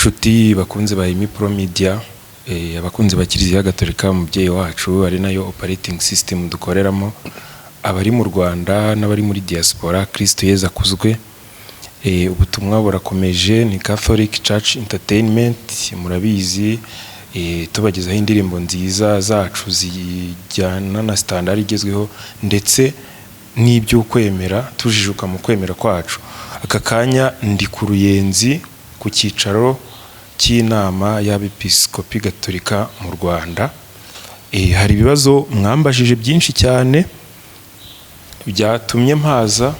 Nshuti bakunze ba Pro Media, abakunze ba Kiliziya Gatolika umubyeyi wacu ari nayo operating system dukoreramo, abari mu Rwanda n'abari muri diaspora, Kristo Yezu akuzwe. Ubutumwa burakomeje, ni Catholic Church Entertainment, murabizi tubagezaho indirimbo nziza zacu zijyana na standard igezweho ndetse n'ibyo kwemera, tujijuka mu kwemera kwacu. Aka kanya ndi ku Ruyenzi ku cyicaro cy'inama y'Abepiskopi Gatolika mu Rwanda. Hari ibibazo mwambajije byinshi cyane byatumye mpaza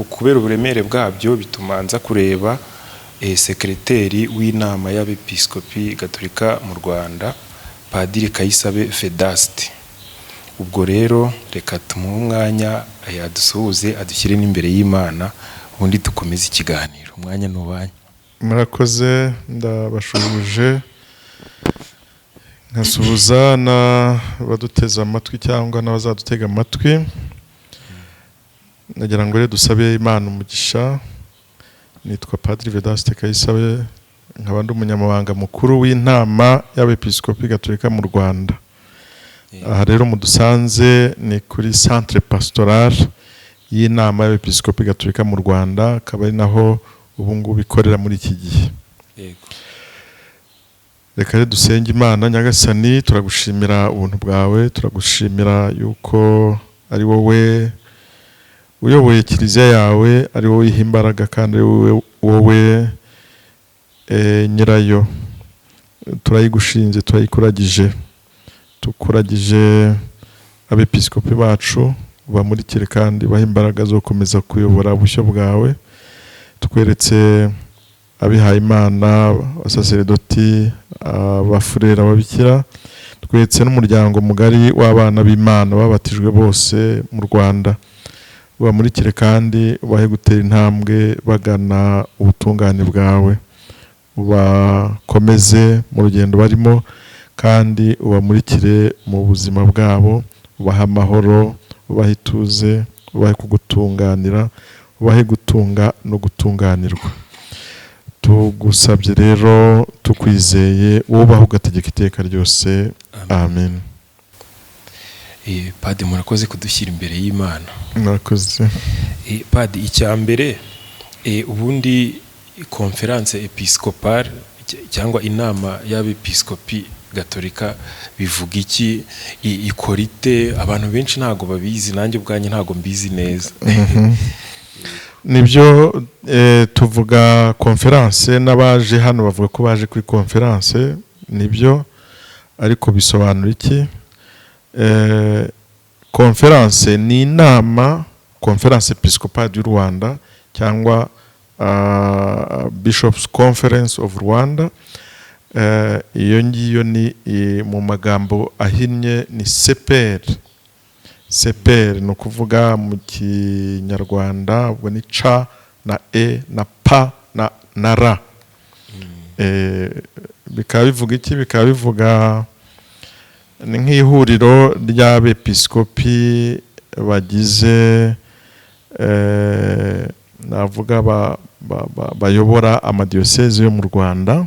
kubera uburemere bwabyo, bitumanza kureba sekreteri w'inama y'Abepiskopi Gatolika mu Rwanda, Padiri Kayisabe Vedaste. Ubwo rero reka tumuhe umwanya yadusuhuze, adushyire n'imbere y'Imana, ubundi dukomeze ikiganiro. Umwanya n'uwanyu. Murakoze, ndabashubuje nkasuhuza n'abaduteze amatwi cyangwa n'abazadutega amatwi. Nagira ngo rero dusabe Imana umugisha. Nitwa Padiri Vedaste Kayisabe, nkaba ndi umunyamabanga mukuru w'inama y'Abepiskopi Gatolika mu Rwanda. Aha rero mudusanze ni kuri centre pastoral y'inama y'Abepiskopi Gatolika mu Rwanda, akaba ari naho ubu ngubu ikorera muri iki gihe. Reka rero dusenge Imana. Nyagasani, turagushimira ubuntu bwawe, turagushimira yuko ari wowe uyoboye Kiliziya yawe, ari wowe iha imbaraga kandi ari wowe nyirayo. Turayigushinze, turayikuragije, tukuragije abepiskopi bacu, bamurikire kandi baha imbaraga zo gukomeza kuyobora ubushyo bwawe. Tweretse abihaye Imana, abasaseredoti, abafurera, ababikira, tweretse n'umuryango mugari w'abana b'Imana babatijwe bose mu Rwanda. Bamurikire kandi ubahe gutera intambwe bagana ubutungane bwawe, ubakomeze mu rugendo barimo kandi ubamurikire mu buzima bwabo, ubahe amahoro, ubahe ituze, ubahe kugutunganira, ubahe gutunga no gutunganirwa. Tugusabye rero tukwizeye, wubahe ugategeka iteka ryose. Amen. Padiri, murakoze kudushyira imbere y'Imana. Murakoze. Padiri, icyambere ubundi conference episcopale cyangwa inama y'Abepiskopi Gatolika bivuga iki, ikora ite? Abantu benshi ntago babizi, nanjye ubwanjye ntago mbizi neza. Nibyo, tuvuga conference, n'abaje hano bavuga ko baje kuri conference, nibyo, ariko bisobanura iki? Conference ni inama, Conference Episcopale du Rwanda cyangwa Bishops Conference of Rwanda. Iyo ngiyo ni mu magambo ahinnye ni CPR. CPR ni ukuvuga mu Kinyarwanda ubwo ni C na E na P na R. Bikaba bivuga iki? Bikaba bivuga ni nk'ihuriro ry'abepiskopi bagize navuga bayobora amadiyoseze yo mu Rwanda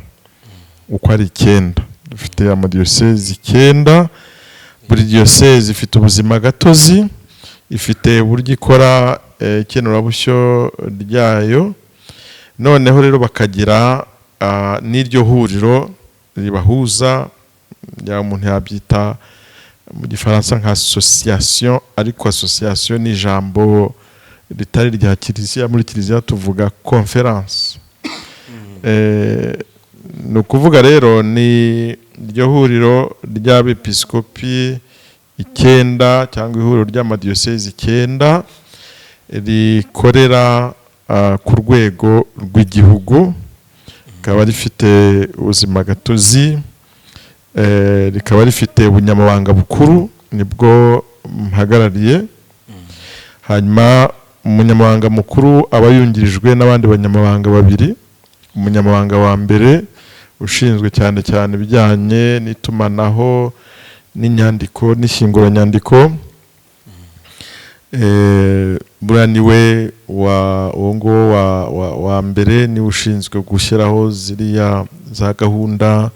uko ari 9. Dufite amadiyoseze 9. Buri diyoseze ifite ubuzima gatozi, ifite uburyo ikora ikenurabushyo ryayo. Noneho rero bakagira n'iryo huriro ribahuza, ya umuntu yabyita mu Gifaransa nka association, ariko association ni ijambo ritari rya Kiliziya. Muri Kiliziya tuvuga conference. Ni ukuvuga rero ni iryo huriro ry'abepiskopi 9 cyangwa ihuriro ry'amadiyoseze 9 rikorera ku rwego rw'igihugu, rikaba rifite ubuzima gatozi, rikaba rifite ubunyamabanga bukuru, nibwo mpagarariye. Hanyuma umunyamabanga mukuru aba yungirijwe n'abandi banyamabanga 2. Umunyamabanga wa mbere ushinzwe cyane cyane ibijyanye n'itumanaho n'inyandiko n'ishyinguranyandiko. buriya niwe uwo nguwo wa mbere niwe ushinzwe gushyiraho ziriya za gahunda,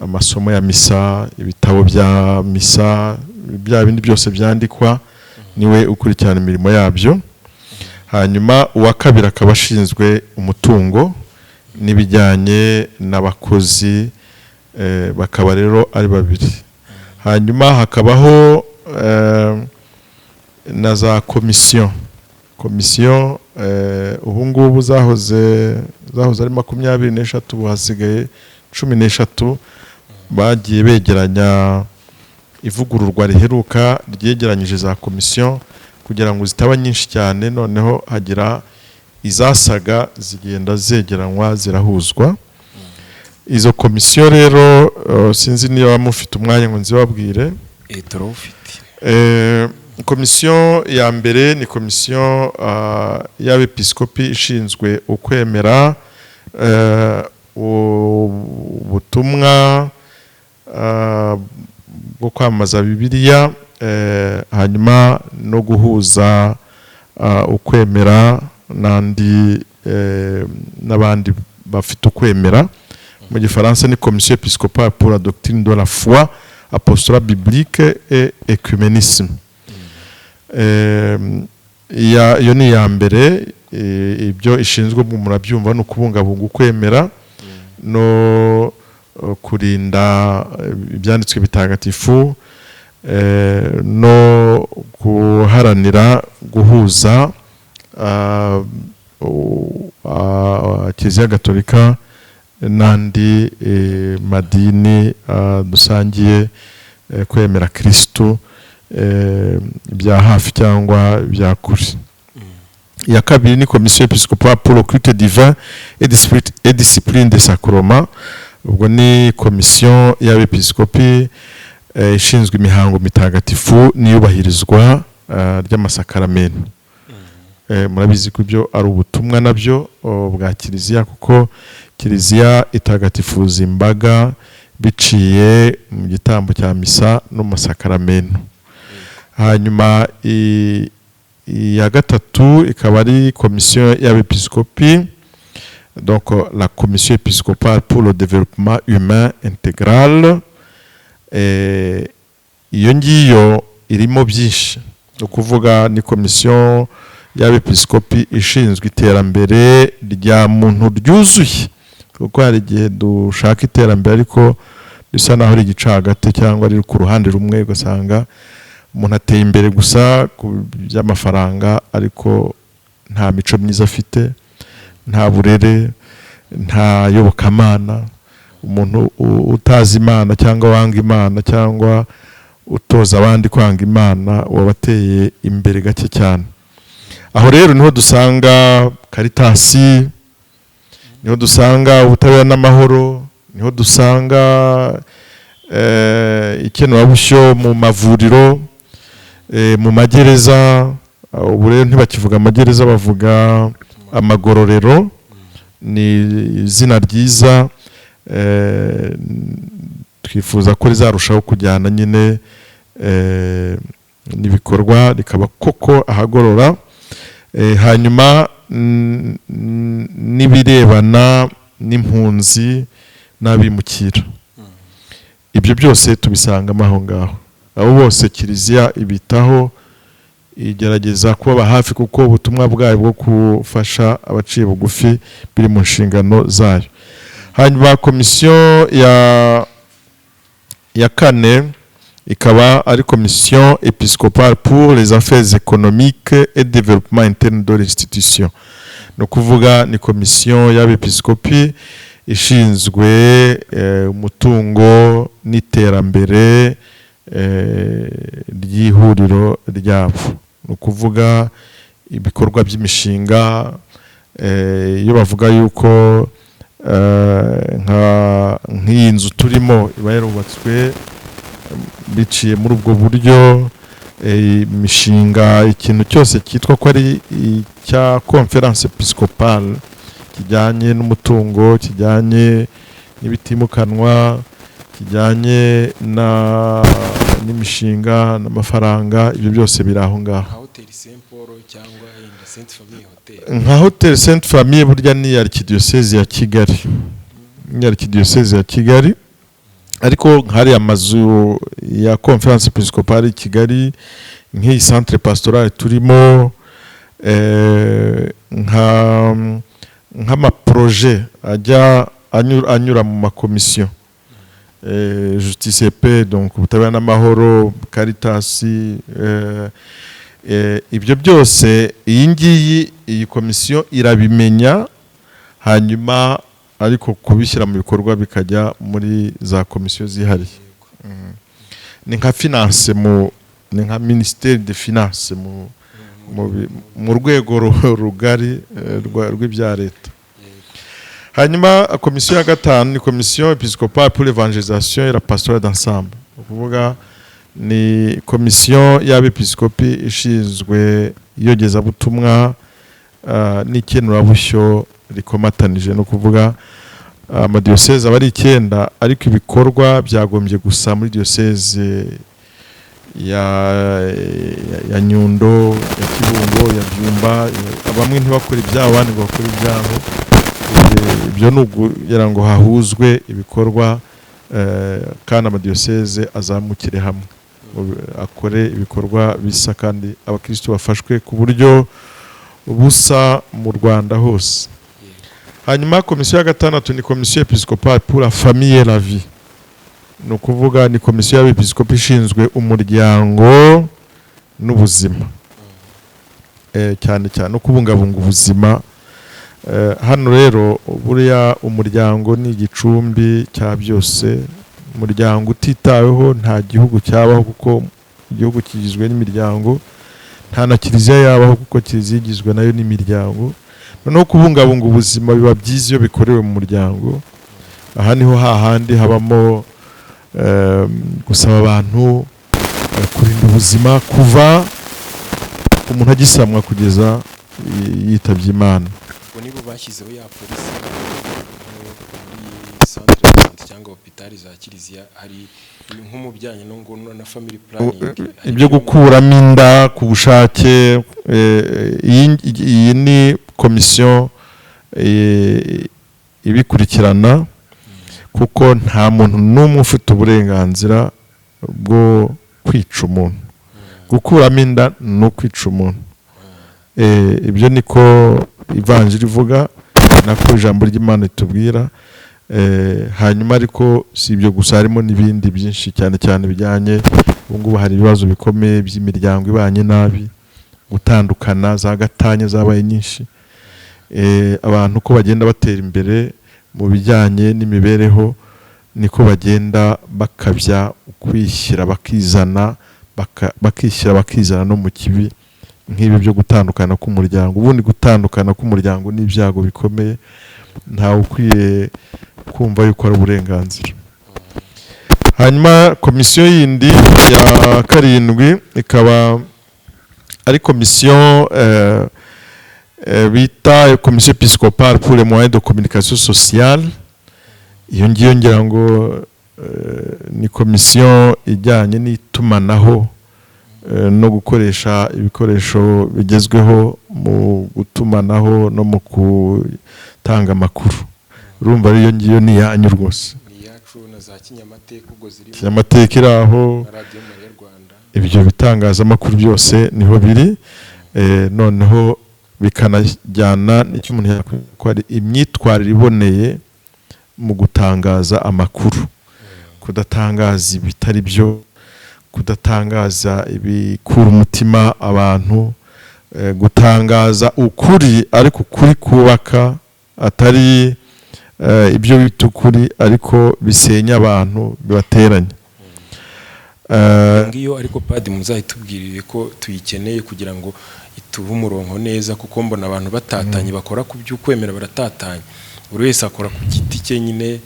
amasomo ya misa, ibitabo bya misa, bya bindi byose byandikwa, niwe ukurikirana imirimo yabyo. Hanyuma uwa kabiri akaba ashinzwe umutungo n'ibijyanye n'abakozi, bakaba rero ari babiri. Hanyuma hakabaho na za komisiyo ubu ngubu zahoze ari 23, ubu hasigaye 13, bagiye begeranya ivugururwa riheruka ryegeranyije za komisiyo kugira ngo zitaba nyinshi cyane, noneho hagira izasaga zigenda zegeranywa zirahuzwa. Izo komisiyo rero sinzi niba mufite umwanya ngo nzibabwire. Komisiyo ya mbere ni komisiyo y'abepiskopi ishinzwe ukwemera, ubutumwa bwo kwamamaza Bibiliya, hanyuma no guhuza ukwemera n'abandi bafite ukwemera. Mu gifaransa ni Commission épiscopale pour la doctrine de la foi, apostolat biblique et écuménisme. Iyo ni ya mbere. Ibyo ishinzwe murabyumva, ni ukubungabunga ukwemera no kurinda ibyanditswe bitagatifu, no guharanira guhuza Kiliziya Gatolika n'andi madini dusangiye kwemera Kristo, bya hafi cyangwa bya kure. Ya kabiri ni Commission épiscopale pour le culte divin et discipline des sacrements. Ubwo ni komisiyo y'abepiskopi ishinzwe imihango mitagatifu n'iyubahirizwa ry'amasakaramentu. Murabizi ko ibyo ari ubutumwa nabyo bwa Kiliziya, kuko Kiliziya itagatifuza imbaga biciye mu gitambo cya misa no mu masakaramentu. Hanyuma ya gatatu ikaba ari komisiyo y'abepiskopi, donc la commission épiscopale pour le développement humain intégral. Iyo ngiyo irimo byinshi, no kuvuga ni komisiyo y'abepiskopi ishinzwe iterambere rya muntu ryuzuye, kuko hari igihe dushaka iterambere ariko bisa naho ari gicagate cyangwa ari ku ruhande rumwe, ugasanga umuntu ateye imbere gusa ku by'amafaranga ariko nta mico myiza afite, nta burere, nta yobokamana. Umuntu utazi Imana cyangwa wanga Imana cyangwa utoza abandi kwanga Imana wabateye imbere gake cyane. Aho rero niho dusanga Karitasi, niho dusanga ubutabera n'amahoro, niho dusanga ikenurabushyo mu mavuriro, mu magereza. Ubu rero ntibakivuga amagereza, bavuga amagororero. Ni izina ryiza, twifuza ko rizarushaho kujyana nyine n'ibikorwa, rikaba koko ahagorora. Hanyuma n'ibirebana n'impunzi n'abimukira, ibyo byose tubisangamo aho ngaho. Abo bose Kiliziya ibitaho, igerageza kubaba hafi, kuko ubutumwa bwayo bwo gufasha abaciye bugufi biri mu nshingano zayo. Hanyuma komisiyo ya kane ikaba ari Commission épiscopale pour les affaires économiques et développement interne de l'institution. No kuvuga ni komisiyo y'abepiskopi ishinzwe umutungo n'iterambere ry'ihuriro ryabo. No kuvuga ibikorwa by'imishinga, iyo bavuga yuko nk'iyi nzu turimo iba yarubatswe biciye muri ubwo buryo, imishinga, ikintu cyose cyitwa ko ari icya conference episcopale kijyanye n'umutungo, kijyanye n'ibitimukanwa, kijyanye n'imishinga n'amafaranga, ibyo byose biri aho ngaho. Hotel Saint Paul cyangwa inda Sainte Famille Hotel? Nka Hotel Sainte Famille burya ni Archdiocese ya Kigali, ni Archdiocese ya Kigali, ariko hari amazu ya Conference Episcopale Kigali nk'iyi centre pastoral turimo, nk'ama projet ajya anyura mu makomisiyo, Justice et Paix, donc ubutabera n'amahoro, Caritas, ibyo byose iyi komisiyo irabimenya, hanyuma ariko kubishyira mu bikorwa bikajya muri za komisiyo zihariye. Ni nka finance ni nka Ministère de Finance mu rwego rugari rw'ibya leta. Hanyuma komisiyo ya gatanu ni Commission Episcopale pour l'évangélisation et la pastorale d'ensemble, ukuvuga ni komisiyo y'abepiskopi ishinzwe iyogezabutumwa n'ikenurabushyo rikomatanije, no kuvuga amadiyoseze aba ari 9, ariko ibikorwa byagombye gusa muri diyoseze ya Nyundo, ya Kibungo, ya Byumba, bamwe ntibakora ibyabo abandi bakora ibyabo. Ibyo nugira ngo hahuzwe ibikorwa kandi amadiyoseze azamukire hamwe, akore ibikorwa bisa kandi abakristo bafashwe ku buryo busa mu Rwanda hose. Hanyuma komisiyo ya gatandatu ni Commission Episcopale pour la famille et la vie, no kuvuga ni komisiyo y'abepiskopi ishinzwe umuryango n'ubuzima, cyane cyane no kubungabunga ubuzima. Hano rero buriya umuryango ni igicumbi cya byose. Umuryango utitaweho nta gihugu cyabaho, kuko igihugu kigizwe n'imiryango, nta na kiliziya yabaho kuko kiliziya igizwe nayo n'imiryango. No kubungabunga ubuzima biba byiza iyo bikorewe mu muryango. Aha niho hahandi habamo gusaba abantu kurinda ubuzima kuva umuntu agisamwa kugeza yitabye Imana. Nibo bashyizeho ya polisi muri centre de santé cyangwa hôpital za kiliziya, hari nk'umubyanyi no na family planning, ibyo gukuramo inda ku bushake. Iyi ni komisiyo ibikurikirana, kuko nta muntu n'umwe ufite uburenganzira bwo kwica umuntu. Gukuramo inda no kwica umuntu, ibyo niko ivanjiri ivuga, nako ijambo ry'Imana itubwira. Hanyuma ariko si ibyo gusa, harimo n'ibindi byinshi cyane cyane bijyanye, ubungubu hari ibibazo bikomeye by'imiryango ibanye nabi, gutandukana, za gatanya zabaye nyinshi. Abantu ko bagenda batera imbere mu bijyanye n'imibereho, niko bagenda bakabya kwishyira bakizana, bakishyira bakizana no mu kibi nk'ibi byo gutandukana k'umuryango. Ubundi gutandukana k'umuryango ni ibyago bikomeye, ntawe ukwiye kumva yuko ari uburenganzira. Hanyuma komisiyo yindi ya 7 ikaba ari komisiyo bita Commission Episcopale pour les moyens de communication sociale. Iyo ngiyo ngira ngo ni komisiyo ijyanye n'itumanaho no gukoresha ibikoresho bigezweho mu gutumanaho no mu gutanga amakuru. Urumva iyo ngiyo ni yanyu rwose. Ni yacu na za kinyamateka ubwo ziri kinyamateka iraho, Radio Maria Rwanda, ibyo bitangazamakuru byose niho biri. Noneho bikanajyana n'icyo umuntu yakora ari imyitwarire iboneye mu gutangaza amakuru, kudatangaza ibitari byo, kudatangaza ibikura umutima abantu, gutangaza ukuri ariko ukuri kubaka, atari ibyo bita ukuri ariko bisenya abantu bibateranya. Ngiyo ariko padi muzahitubwirire ko tuyikeneye kugira ngo ituhe umurongo neza, kuko mbona abantu batatanye bakora ku by'ukwemera baratatanye, buri wese akora ku giti cye nyine,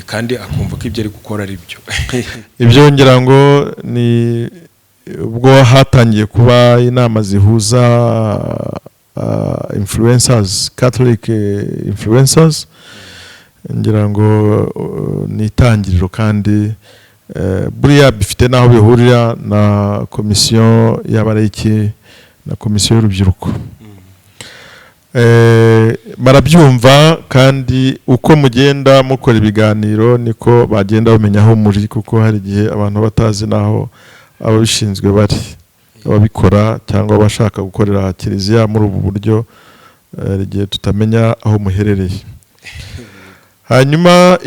kandi akumva ko ibyo ari gukora ari byo. Ibyo ngira ngo ni ubwo hatangiye kuba inama zihuza influencers, Catholic influencers, ngira ngo ni itangiriro kandi buriya bifite n'aho bihurira na komisiyo y'abareki na komisiyo y'urubyiruko. Barabyumva kandi uko mugenda mukora ibiganiro niko bagenda bamenya aho muri, kuko hari igihe abantu batazi n'aho ababishinzwe bari, ababikora cyangwa abashaka gukorera kiliziya muri ubu buryo, igihe tutamenya aho muherereye. Hanyuma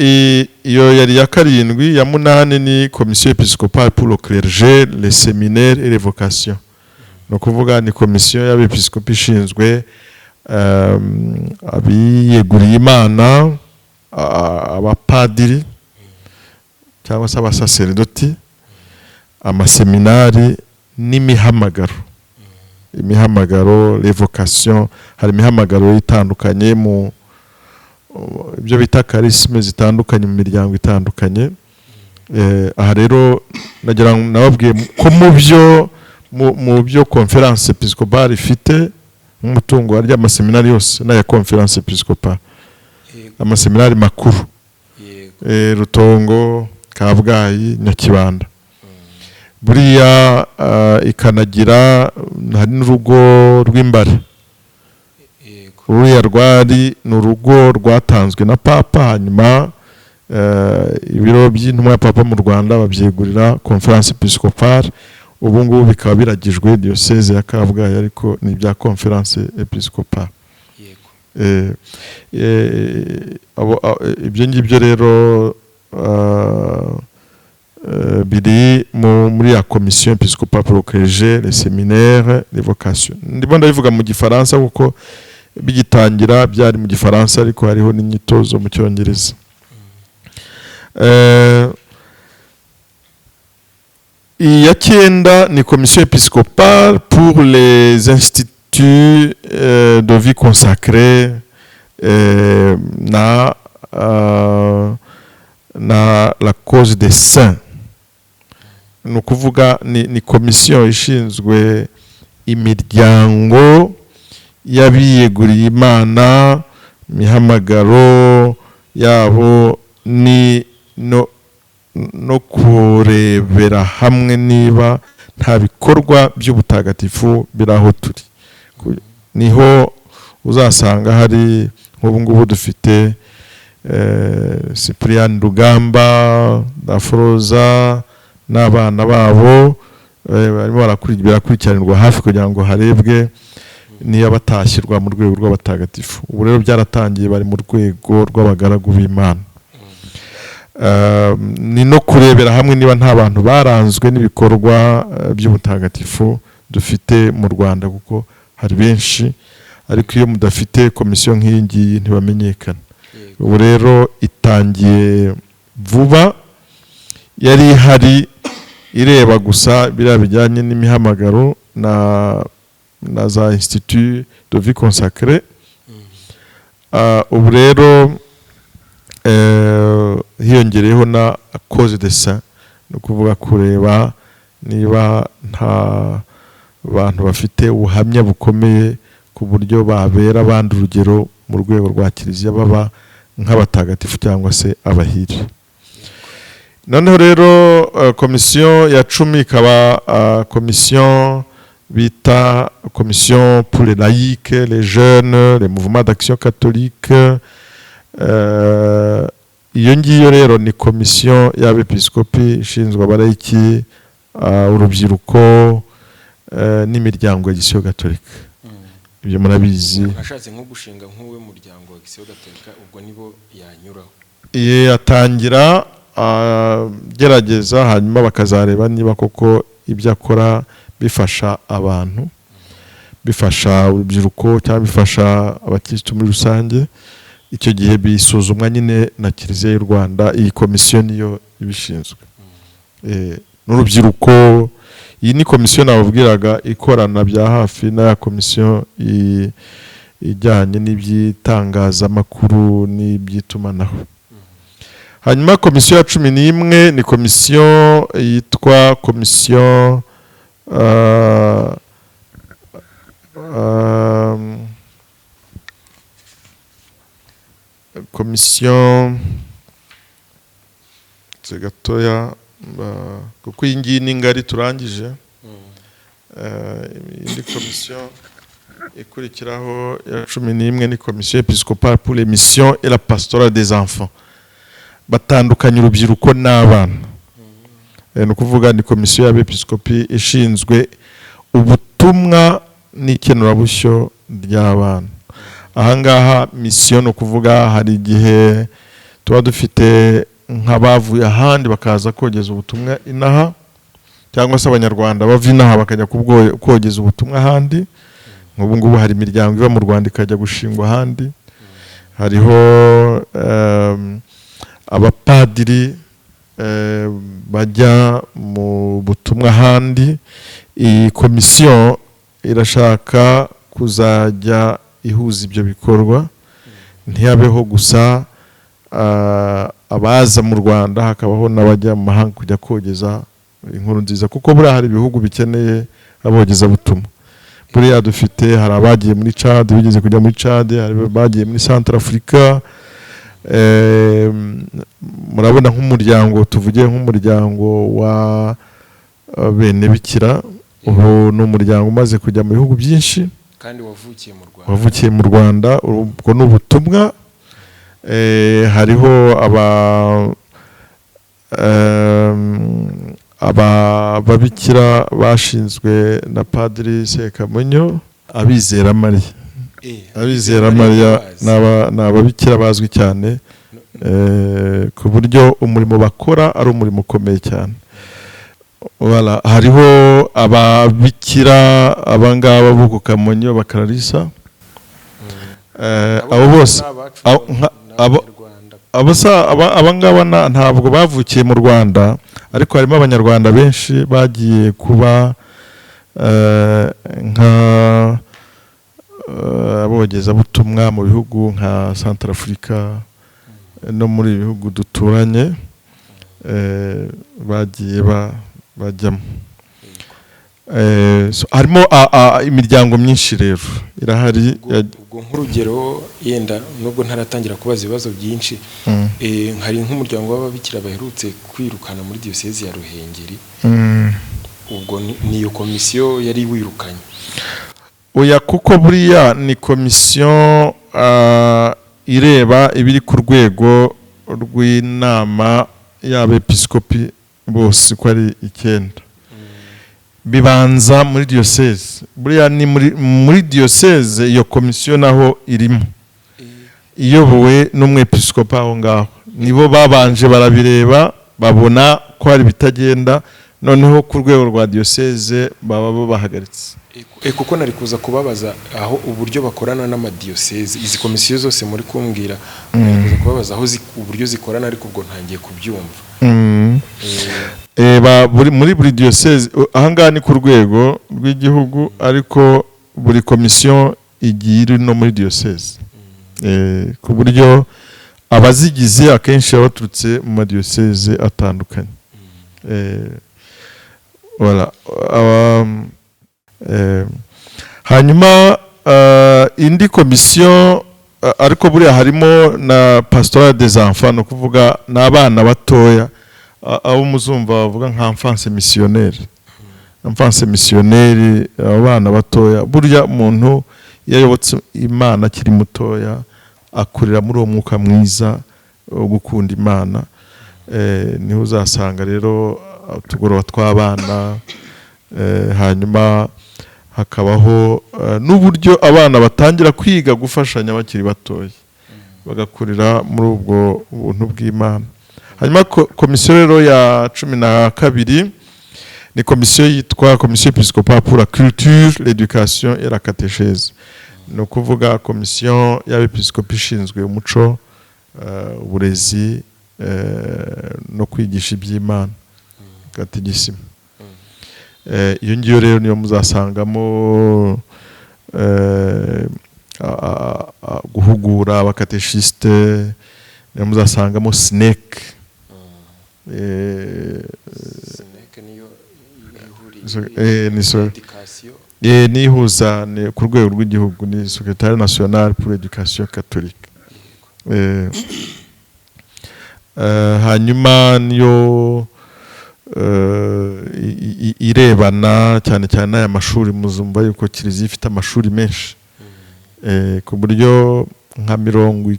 iyo yari ya karindwi. Ya munani ni komisiyo episcopale pour le clergé, les séminaires et les vocations. No kuvuga ni komisiyo y'abepiskopi ishinzwe abiyeguriye Imana, abapadiri cyangwa se abasaserdoti, amaseminari n'imihamagaro. Imihamagaro, les vocations, hari imihamagaro itandukanye mu ibyo bita charisme zitandukanye mu miryango itandukanye. Aha rero nagira nababwiye ko mu byo conference episcopale ifite umutungo wa ry'amaseminari yose n'aya conference episcopale, amaseminari makuru, Rutongo, Kabgayi, Nyakibanda. Buriya ikanagira hari n'urugo rw'imbare. Uriya rwari ni urugo rwatanzwe na Papa, hanyuma ibiro by'intumwa ya Papa mu Rwanda babyegurira conference episcopale. Ubu ngubu bikaba biragijwe diocese ya Kabgayi, ariko ni bya conference episcopale. Ibyo ngibyo rero biri muri ya komisiyo episcopale pour le clergé, les séminaires, les vocations. Ndimo ndabivuga mu Gifaransa kuko bigitangira byari mu Gifaransa, ariko hariho n'inyitozo mu Cyongereza. Iya cyenda ni komisiyo episcopale pour les instituts de vie consacrée na la cause des saints. Ni ukuvuga ni komisiyo ishinzwe imiryango y'abiyeguriye Imana, imihamagaro yabo ni no kurebera hamwe niba nta bikorwa by'ubutagatifu biraho turi. Niho uzasanga hari nk'ubu ngubu dufite Cyprien Rugamba, Dafroza n'abana babo barimo barakurikiranirwa hafi kugira ngo harebwe niyo batashyirwa mu rwego rw'abatagatifu. Ubu rero byaratangiye, bari mu rwego rw'abagaragu b'Imana. Ni no kurebera hamwe niba nta bantu baranzwe n'ibikorwa by'ubutagatifu dufite mu Rwanda, kuko hari benshi, ariko iyo mudafite komisiyo nk'iyi ngiyi ntibamenyekana. Ubu rero itangiye vuba, yari ihari ireba gusa biriya bijyanye n'imihamagaro na za institut de vie consacrée. Ubu rero hiyongereyeho na cause des saints, no kuvuga kureba niba nta bantu bafite ubuhamya bukomeye ku buryo babera abandi urugero mu rwego rwa kiliziya, baba nk'abatagatifu cyangwa se abahiri. Noneho rero komisiyo ya 10 ikaba komisiyo bita commission pour les laïcs, les jeunes, les mouvements d'action catholique. Iyo ngiyo rero ni komisiyo y'abepiskopi ishinzwe abalayiki, urubyiruko n'imiryango ya Gisiyo Gatolika. Ibyo murabizi. Ashatse nko gushinga nk'uwe muryango wa Gisiyo Gatolika, ubwo nibo yanyuraho. Yatangira gerageza, hanyuma bakazareba niba koko ibyo akora bifasha abantu, bifasha urubyiruko cyangwa bifasha abakirisitu muri rusange. Icyo gihe bisuzumwa nyine na Kiliziya y'u Rwanda. Iyi komisiyo niyo ibishinzwe. N'urubyiruko, iyi ni komisiyo nababwiraga ikorana bya hafi na komisiyo ijyanye n'iby'itangazamakuru n'iby'itumanaho. Hanyuma komisiyo ya 11 ni komisiyo yitwa komisiyo komisiyo gatoya kuko iyi ngiyi ni ngari turangije. Indi komisiyo ikurikiraho ya 11 ni komisiyo episcopale pour les missions et la pastorale des enfants, batandukanye urubyiruko n'abana. Ni ukuvuga ni komisiyo y'abepiskopi ishinzwe ubutumwa n'ikenurabushyo ry'abana. Ahangaha misiyo ni ukuvuga hari igihe tuba dufite nk'abavuye ahandi bakaza kogeza ubutumwa inaha, cyangwa se abanyarwanda bava inaha bakajya kogeza ubutumwa ahandi. Nk'ubu ngubu hari imiryango iva mu Rwanda ikajya gushingwa ahandi. Hariho abapadiri bajya mu butumwa ahandi. Iyi komisiyo irashaka kuzajya ihuza ibyo bikorwa, ntiyabeho gusa abaza mu Rwanda, hakabaho n'abajya mu mahanga kujya kogeza inkuru nziza, kuko buriya hari ibihugu bikeneye abogeza butumwa. Buriya dufite hari abagiye muri Chad, bigeze kujya muri Chad, hari abagiye muri Centrafrica. Murabona nk'umuryango, tuvugiye nk'umuryango wa bene bikira, ubu ni umuryango umaze kujya mu bihugu byinshi kandi wavukiye mu Rwanda. Ubwo ni ubutumwa. Hariho ababikira bashinzwe na Padiri Sekamunyo, Abizera Mariya. Abizera Mariya ni ababikira bazwi cyane, ku buryo umurimo bakora ari umurimo ukomeye cyane. Hariho ababikira abangaba bo ku Kamonyo bakararisa. Abo bose abangaba ntabwo bavukiye mu Rwanda, ariko harimo abanyarwanda benshi bagiye kuba abogeza butumwa mu bihugu nka Centrafrica no muri bihugu duturanye, bagiye bajyamo. Harimo imiryango myinshi rero irahari. Ubwo nk'urugero, yenda nubwo ntaratangira kubaza ibibazo byinshi, hari nk'umuryango w'ababikira baherutse kwirukana muri diyosezi ya Ruhengeri. Ubwo ni iyo komisiyo yari wirukanye? Oya, kuko buriya ni komisiyo ireba ibiri ku rwego rw'inama y'abepiskopi bose ko ari 9. Bibanza muri diyoseze. Buriya ni muri diyoseze iyo komisiyo naho irimo, iyobowe n'umwepiskopi aho ngaho. Nibo babanje barabireba, babona ko hari bitagenda, noneho ku rwego rwa diyoseze baba bahagaritse. Kuko nari kuza kubabaza aho uburyo bakorana n'amadiyoseze, izi komisiyo zose muri kumbwira, nari kubabaza aho uburyo zikorana, ariko ubwo ntangiye kubyumva. Muri buri diyoseze ahangaha ni ku rwego rw'igihugu, ariko buri komisiyo igiye iri no muri diyoseze, ku buryo abazigize akenshi baba baturutse mu madiyoseze atandukanye. Hanyuma indi komisiyo, ariko buriya harimo na pastorale des enfants, no kuvuga n'abana batoya, abo muzumva bavuga nka enfance missionnaire. Enfance missionnaire, abana batoya. Burya umuntu yayobotse Imana akiri mutoya, akurira muri uwo mwuka mwiza wo gukunda Imana. Niho uzasanga rero utugoroba tw'abana. Hanyuma hakabaho n'uburyo abana batangira kwiga gufashanya bakiri batoya, bagakurira muri ubwo buntu bw'Imana. Hanyuma komisiyo rero ya 12 ni komisiyo yitwa komisiyo episcopale pour la culture, l'éducation et la catéchèse. No kuvuga komisiyo y'abepiskopi ishinzwe umuco, uburezi no kwigisha iby'Imana, kategisime. Iyo ngiyo rero niyo muzasangamo guhugura abakateshiste, niyo muzasangamo SNEC. Nihuza ku rwego rw'igihugu, ni Secrétaire national pour l'éducation catholique. Hanyuma niyo irebana cyane cyane n'aya mashuri. Muzumva yuko kiliziya ifite amashuri menshi ku buryo nka 30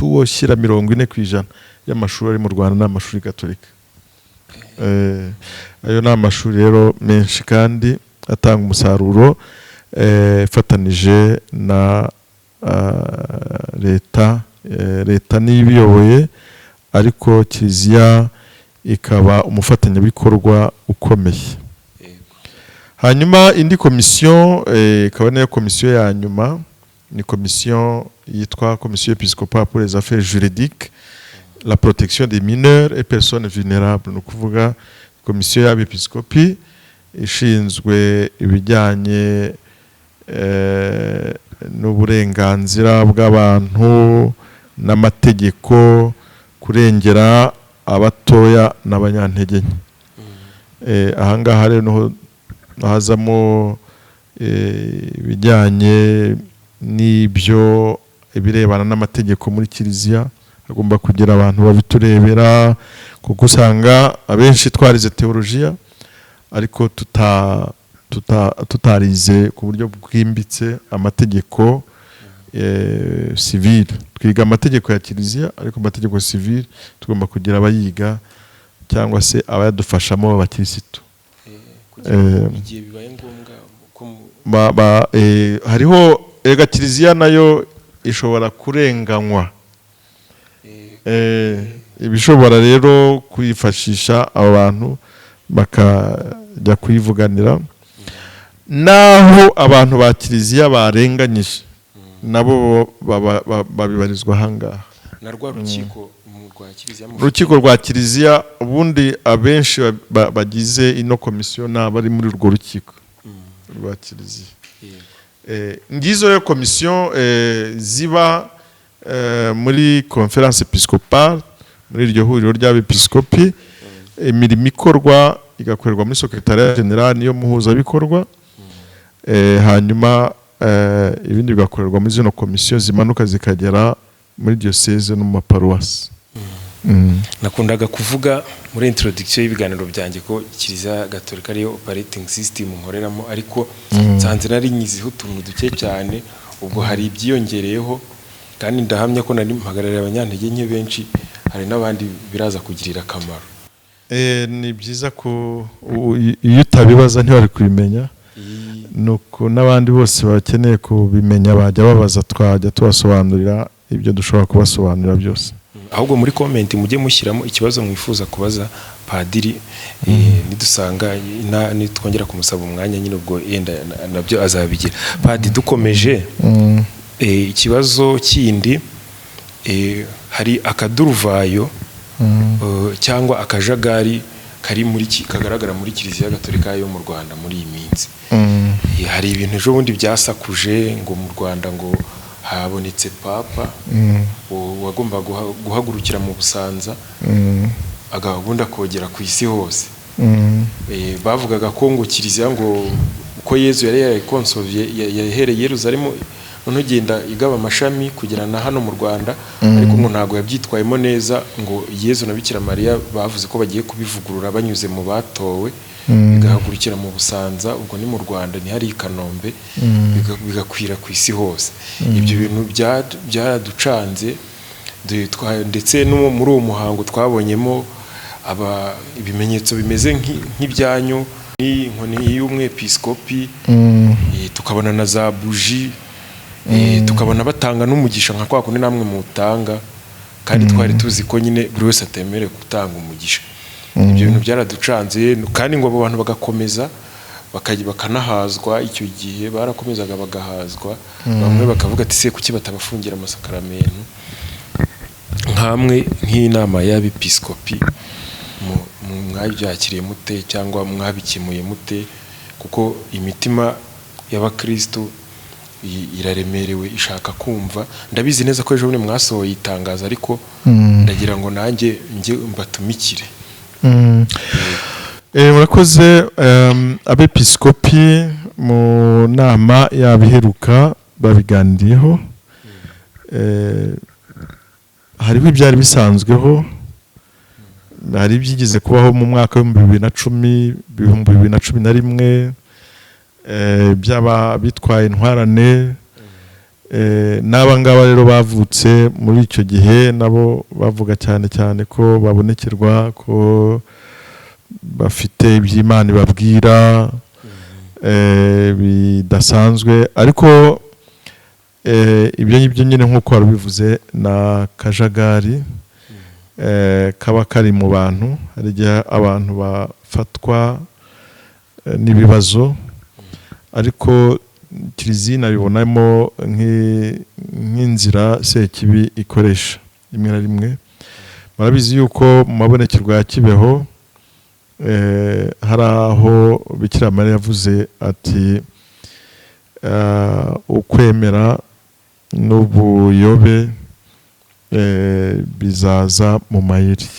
oshyira 40% y'amashuri ari mu Rwanda ni amashuri gatolika. Ayo ni amashuri rero menshi kandi atanga umusaruro ifatanije na leta n'ibiyoboye, ariko kiliziya ikaba umufatanyabikorwa ukomeye. Hanyuma indi komisiyo ikaba nayo komisiyo ya nyuma, ni komisiyo yitwa Commission épiscopale pour les affaires juridiques, la protection des mineurs et personnes vulnérables. Ni ukuvuga komisiyo y'abepiskopi ishinzwe ibijyanye n'uburenganzira bw'abantu n'amategeko, kurengera abatoya n'abanyantege nke. Ahangaha rero hazamo ibijyanye n'ibyo ibirebana n'amategeko muri kiliziya. Hagomba kugira abantu babiturebera, kuko usanga abenshi twarize teolojiya ariko tutarize ku buryo bwimbitse amategeko civile. Twiga amategeko ya kiliziya ariko amategeko civile tugomba kugira abayiga cyangwa se abayadufashamo b'abakirisitu. Igihe bibaye ngombwa hariho kiliziya nayo ishobora kurenganywa, ibishobora rero kwifashisha abo bantu bakajya kuyivuganira. Naho abantu ba kiliziya barenganyije nabo babibarizwa ahangaha. Na rwa rukiko rwa kiliziya, urukiko rwa kiliziya ubundi abenshi bagize ino komisiyo n'abari muri urwo rukiko rwa kiliziya. Ngizo rero komisiyo ziba muri conference episcopale, muri iryo huriro ry'abepiskopi. Imirimo ikorwa igakorerwa muri secretariat general niyo muhuzabikorwa, hanyuma ibindi bigakorerwa muri zino komisiyo zimanuka zikagera muri diocese no mu maparuwasi. Nakundaga kuvuga muri introduction y'ibiganiro byanjye ko kiliziya gatolika ariyo operating system nkoreramo, ariko nsanze nari nyiziho utuntu duke cyane. Ubwo hari ibyiyongereyeho, kandi ndahamya ko nari mpagarariye abanyantege nke benshi, hari n'abandi biraza kugirira akamaro. Ni byiza ko iyo utabibaza ntibari kubimenya, nuko n'abandi bose bakeneye kubimenya bajya babaza, twajya tubasobanurira ibyo dushobora kubasobanurira byose. Ahubwo muri comment mujye mushyiramo ikibazo mwifuza kubaza padiri, nidusanga nitwongera kumusaba umwanya nyine ubwo yenda nabyo azabigira. Padiri, dukomeje ikibazo kindi, hari akaduruvayo cyangwa akajagari kagaragara muri kiliziya gatolika yo mu Rwanda muri iyi minsi. Hari ibintu ejo bundi byasakuje ngo mu Rwanda ngo habonetse papa wagomba guhagurukira mu Busanza agahunda kogera ku isi hose. Bavugaga ko ngo kiliziya ngo uko Yezu yari yarikonsovye yahereye Yerusalemu, none genda igaba amashami kugira na hano mu Rwanda, ariko ngo ntago yabyitwayemo neza. Ngo Yezu na Bikira Mariya bavuze ko bagiye kubivugurura banyuze mu batowe, bigahagurukira mu Busanza, ubwo ni mu Rwanda, ni hari i Kanombe, bigakwira ku isi hose. Ibyo bintu byaraducanze, ndetse no muri uwo muhango twabonyemo ibimenyetso bimeze nk'ibyanyu, inkoni y'umwepiskopi, tukabona na za buji, tukabona batanga n'umugisha nka kwa kundi namwe mutanga, kandi twari tuzi ko nyine buri wese atemerewe gutanga umugisha. Ibyo bintu byaraducanze, kandi ngo abo bantu bagakomeza bakanahazwa. Icyo gihe barakomezaga bagahazwa, bamwe bakavuga ati se kuki batabafungira amasakaramentu nkamwe nk'inama y'abepiskopi, mwabyakiriye mute cyangwa mwabikemuye mute? Kuko imitima y'abakristo iraremerewe, ishaka kumva. Ndabizi neza ko ejo bundi mwasohoye itangazo, ariko ndagira ngo nanjye njye mbatumikire. Murakoze. Abepiskopi mu nama yabiheruka babiganiriyeho, hariho ibyari bisanzweho hari byigeze kubaho mu mwaka wa 2011 byaba bitwaye intwarane n'aba ngaba rero bavutse muri icyo gihe nabo bavuga cyane cyane ko babonekerwa ko bafite iby'Imana ibabwira bidasanzwe ariko ibyo ngibyo nyine nk'uko wari bivuze na kajagari kaba kari mu bantu hari igihe abantu bafatwa n'ibibazo ariko Kiliziya nabibonamo nk'inzira Sekibi ikoresha rimwe na rimwe. Murabizi yuko mu mabonekerwa ya Kibeho hari aho Bikira Mariya yavuze ati ukwemera n'ubuyobe bizaza mu mayeri.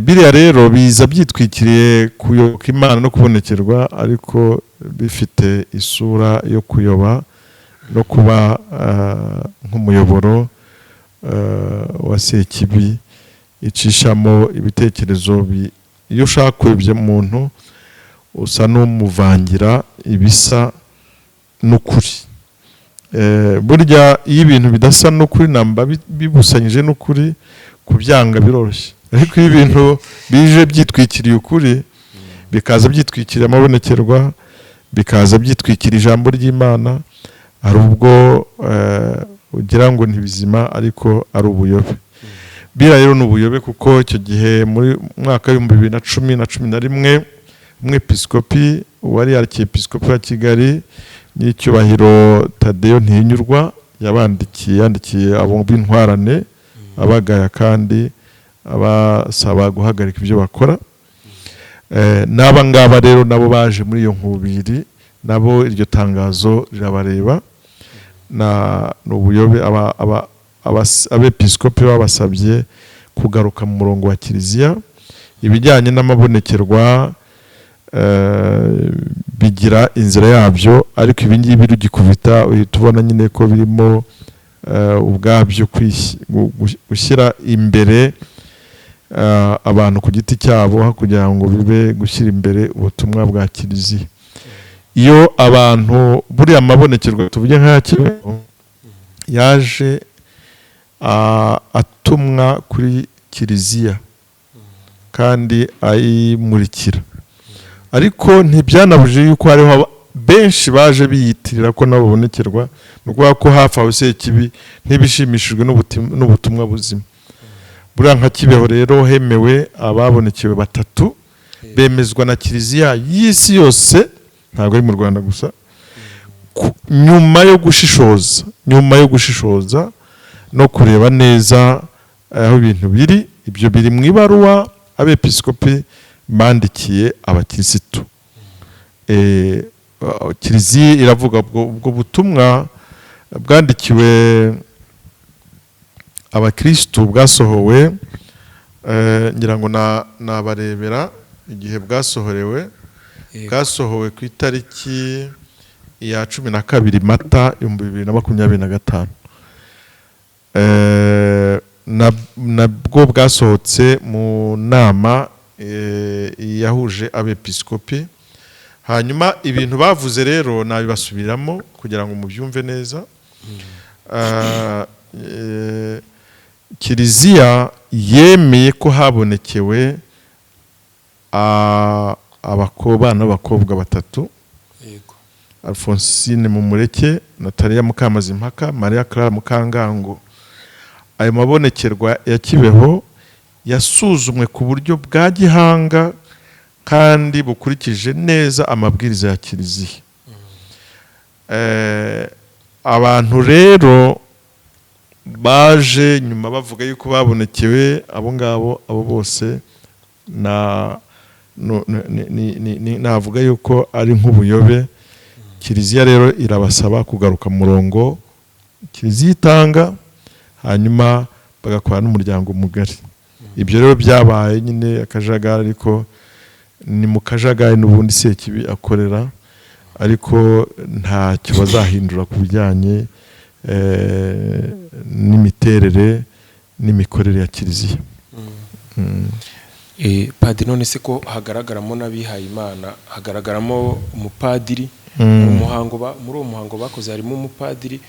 Biriya rero biza byitwikiriye kuyoboka Imana no kubonekerwa ariko bifite isura yo kuyoba no kuba nk'umuyoboro wa Sekibi icishamo ibitekerezo iyo ushaka kuyobya umuntu usa n'umuvangira ibisa n'ukuri. Burya iyo ibintu bidasa n'ukuri namba bibusanyije n'ukuri kubyanga biroroshye ariko iyo ibintu bije byitwikiriye ukuri bikaza byitwikiriye amabonekerwa bikaza byitwikiriye ijambo ry'Imana hari ubwo ugira ngo ntibizima ariko ari ubuyobe. Bira rero n'ubuyobe kuko icyo gihe muri mwaka wa 2011 umwepiskopi wari arkiyepiskopi wa Kigali n'icyubahiro Tadeyo Ntihinyurwa yandikiye abo b'intwarane abagaya kandi abasaba guhagarika ibyo bakora. N'aba ngaba rero nabo baje muri iyo nkubiri nabo iryo tangazo rirabareba n'ubuyobe abepiskopi babasabye kugaruka mu murongo wa Kiliziya. Ibijyanye n'amabonekerwa bigira inzira yabyo ariko ibingibi rugikubita uhita ubona nyine ko birimo ubwabyo gushyira imbere abantu ku giti cyabo kugira ngo bibe gushyira imbere ubutumwa bwa Kiliziya. Iyo abantu buriya amabonekerwa tuvuge nk'aya Kibeho yaje atumwa kuri Kiliziya kandi ayimurikira ariko ntibyanabuje yuko hariho benshi baje biyitirira ko nabo bonekerwa n'ubwo ko hafi aho Sekibi ntibishimishijwe n'ubutumwa buzima. Buriya nka Kibeho rero hemewe ababonekewe 3 bemezwa na Kiliziya y'isi yose ntabwo ari mu Rwanda gusa nyuma yo gushishoza no kureba neza aho ibintu biri. Ibyo biri mu ibaruwa abepiskopi bandikiye abakirisitu. Kiliziya iravuga ubwo butumwa bwandikiwe abakirisitu bwasohowe ngira ngo nabarebera igihe bwasohorewe ku itariki ya 12 Mata 2025. Nabwo bwasohotse mu nama yahuje abepiskopi. Hanyuma ibintu bavuze rero nabibasubiramo kugira ngo mubyumve neza. Kiliziya yemeye ko habonekewe abana b'abakobwa 3 Alphonsine Mumureke, Natalia Mukamazimpaka, Maria Clara Mukangango. Ayo mabonekerwa ya Kibeho yasuzumwe ku buryo bwa gihanga kandi bukurikije neza amabwiriza ya Kiliziya. Abantu rero baje nyuma bavuga yuko babonekewe abo ngabo abo bose navuga yuko ari nk'ubuyobe. Kiliziya rero irabasaba kugaruka murongo Kiliziya itanga hanyuma bagakora n'umuryango mugari. Ibyo rero byabaye nyine akajagari ariko ni mu kajagari n'ubundi Sekibi akorera ariko ntacyo bazahindura ku bijyanye n'imiterere n'imikorere ya Kiliziya. Padiri, none se ko hagaragaramo n'abihaye Imana, hagaragaramo umupadiri muri uwo muhango bakoze harimo umupadiri,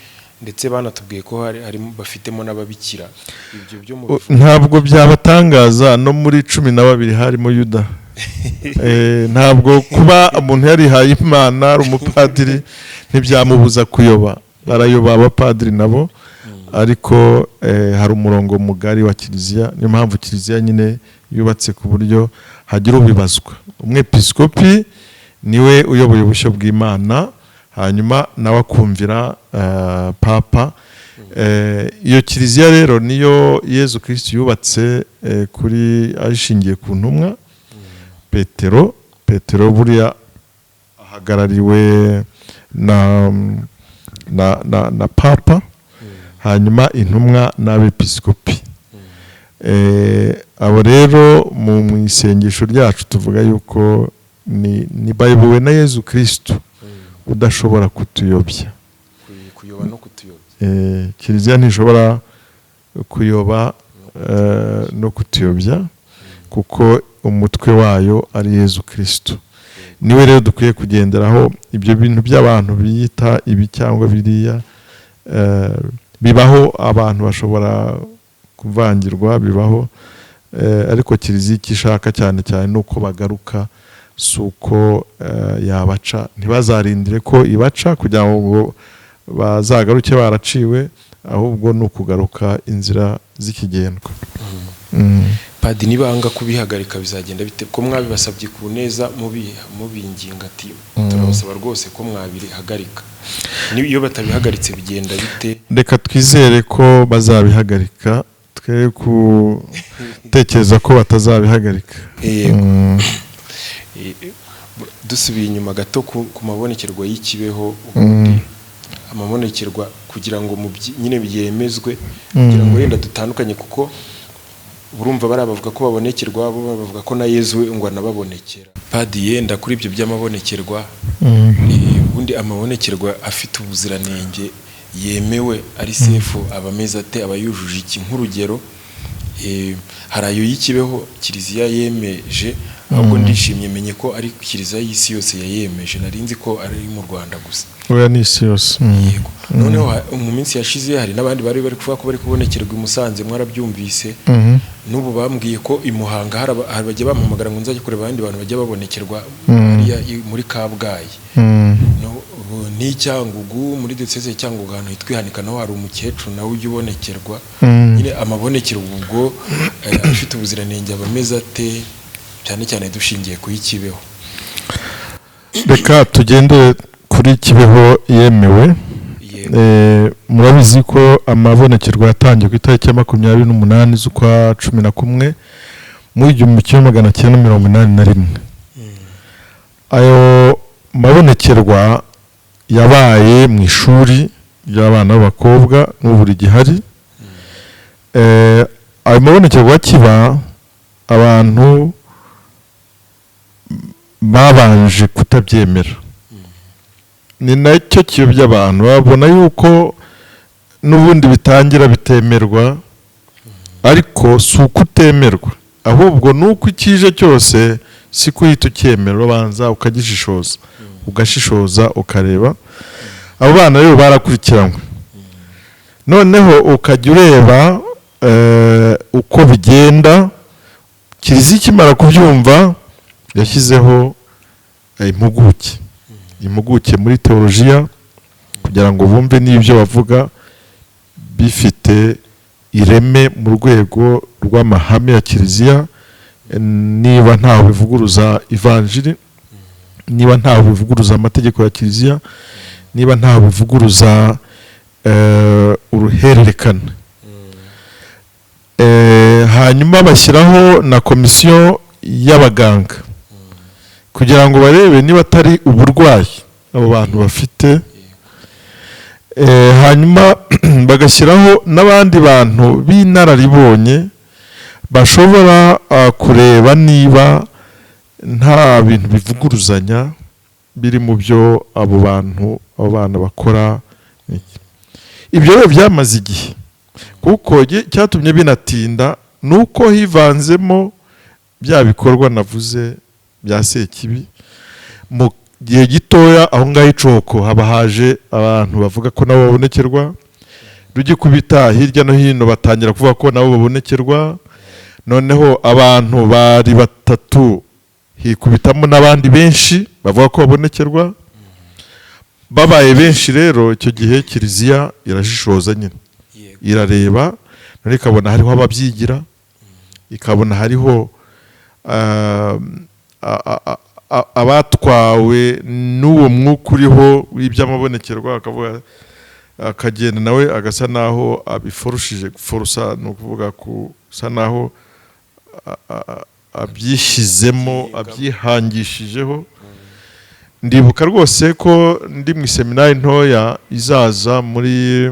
ndetse banatubwiye ko harimo bafitemo n'ababikira. Ibyo byo ntabwo byabatangaza, no muri 12 harimo Yuda. Ntabwo kuba umuntu yarihaye Imana ari umupadiri ntibyamubuza kuyoba, barayoba abapadiri nabo, ariko hari umurongo mugari wa kiliziya. Niyo mpamvu kiliziya nyine yubatse ku buryo hagira ubibazwa. Umwepiskopi niwe uyoboye ubushyo bw'Imana, hanyuma nawe akumvira papa. Iyo kiliziya rero niyo Yezu Kristo yubatse kuri ashingiye ku ntumwa Petero buriya ahagarariwe na papa, hanyuma intumwa n'abepiskopi. Abo rero mu isengesho ryacu tuvuga yuko ni bayobowe na Yezu Kristo udashobora kutuyobya. Kuyoba no kutuyobya. Kiliziya ntishobora kuyoba no kutuyobya, kuko umutwe wayo ari Yezu Kristo. Niwe rero dukwiye kugenderaho. Ibyo bintu by'abantu biyita ibi cyangwa biriya bibaho, abantu bashobora kuvangirwa, bibaho, ariko kiliziya ikishaka cyane cyane nuko bagaruka, suko yabaca. Ntibazarindire ko ibaca kugira ngo bazagaruke baraciwe, ahubwo nukugaruka inzira zikigendwa. Padi, nibanga kubihagarika bizagenda bite? Ko mwabibasabye ku neza mubinginga ati turabasaba rwose ko mwabihagarika. Niyo batabihagaritse bigenda bite? Reka twizere ko bazabihagarika, twe gutekereza ko batazabihagarika. Dusubiye inyuma gato ku mabonekerwa y'Ikibeho, ubundi amabonekerwa kugira ngo nyine byemezwe, kugira ngo wenda dutandukanye, kuko urumva barabavuga ko babonekerwa, bo bavuga ko na Yezu ngo anababonekera. Padi, yenda kuri ibyo by'amabonekerwa, ubundi amabonekerwa afite ubuziranenge yemewe ari sefu abameze ate, abayujuje iki? Nk'urugero, hari ayo y'Ikibeho kiliziya yemeje, ahubwo ndishimye menye ko ari kiliziya y'isi yose yayemeje, narinzi ko ari mu Rwanda gusa. Oya, ni isi yose. Yego. Noneho mu minsi yashize hari n'abandi bari kuvuga ko bari kubonekerwa i Musanze, mwarabyumvise. N'ubu bambwiye ko i Muhanga hari bajya bampamagara ngo nzajye kureba abandi bantu bajya babonekerwa muri Kabgayi. Ni Cyangugu, muri Diocese Cyangugu ahantu hitwihanika, naho hari umukecuru nawe ujya ubonekerwa. Nyine amabonekero ubwo afite ubuziranenge abameze ate, cyane cyane dushingiye ku y'Ikibeho? Reka tugende kuri Kibeho yemewe. Murabizi ko amabonekerwa yatangiye ku itariki ya 28 z'ukwa 11 mu 1981. Ayo mabonekerwa yabaye mu ishuri ry'abana b'abakobwa n'uburi gihari. Ayo mabonekerwa kiba, abantu babanje kutabyemera. Ni nacyo kiyobya abantu, babona yuko n'ubundi bitangira bitemerwa, ariko si uko utemerwa, ahubwo nuko ikije cyose si kuhita ucyemera, ubanza ukagishishoza, ugashishoza ukareba. Abo bana rero barakurikiranywe, noneho ukajya ureba uko bigenda. Kiliziya ikimara kubyumva yashyizeho impuguke muri teolojiya, kugira ngo bumve n'ibyo bavuga bifite ireme mu rwego rw'amahame ya kiliziya, niba ntaho bivuguruza ivanjiri, niba ntaho bivuguruza amategeko ya kiliziya, niba ntaho bivuguruza uruhererekane. Hanyuma bashyiraho na komisiyo y'abaganga kugira ngo barebe niba atari uburwayi abo bantu bafite. Hanyuma bagashyiraho n'abandi bantu b'inararibonye bashobora kureba niba nta bintu bivuguruzanya biri mu byo abo bana bakora. Ibyo rero byamaze igihe, kuko cyatumye binatinda nuko hivanzemo bya bikorwa navuze bya sekibi. Mu gihe gitoya aho ngaho icoko haba haje abantu bavuga ko nabo babonekerwa, rugikubita hirya no hino batangira kuvuga ko nabo babonekerwa, noneho abantu bari batatu hikubitamo n'abandi benshi bavuga ko babonekerwa. Babaye benshi rero icyo gihe kiliziya irashishoza nyine, irareba none ikabona hariho ababyigira, ikabona hariho abatwawe n'uwo mwuka uriho w'iby'amabonekerwa, akavuga akagenda nawe agasa naho abiforushije, guforosa ni ukuvuga gusa naho abyishyizemo, abyihangishijeho. Ndibuka rwose ko ndi mu seminari ntoya izaza muri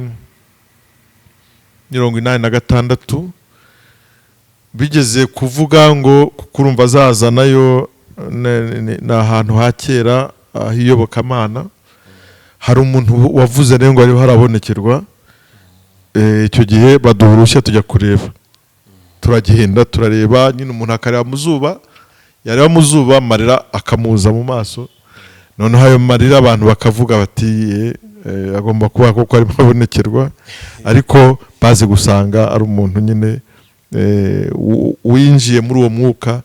86 bigeze kuvuga ngo kurumva azaza nayo ni ahantu ha kera hiyobokamana. Hari umuntu wavuze rero ngo ariho harabonekerwa. Icyo gihe baduha uruhushya tujya kureba, turagenda turareba, nyine umuntu akareba mu zuba, yareba mu zuba amarira akamuza mu maso, noneho ayo marira abantu bakavuga bati agomba kuba koko arimo abonekerwa, ariko baze gusanga ari umuntu nyine winjiye muri uwo mwuka.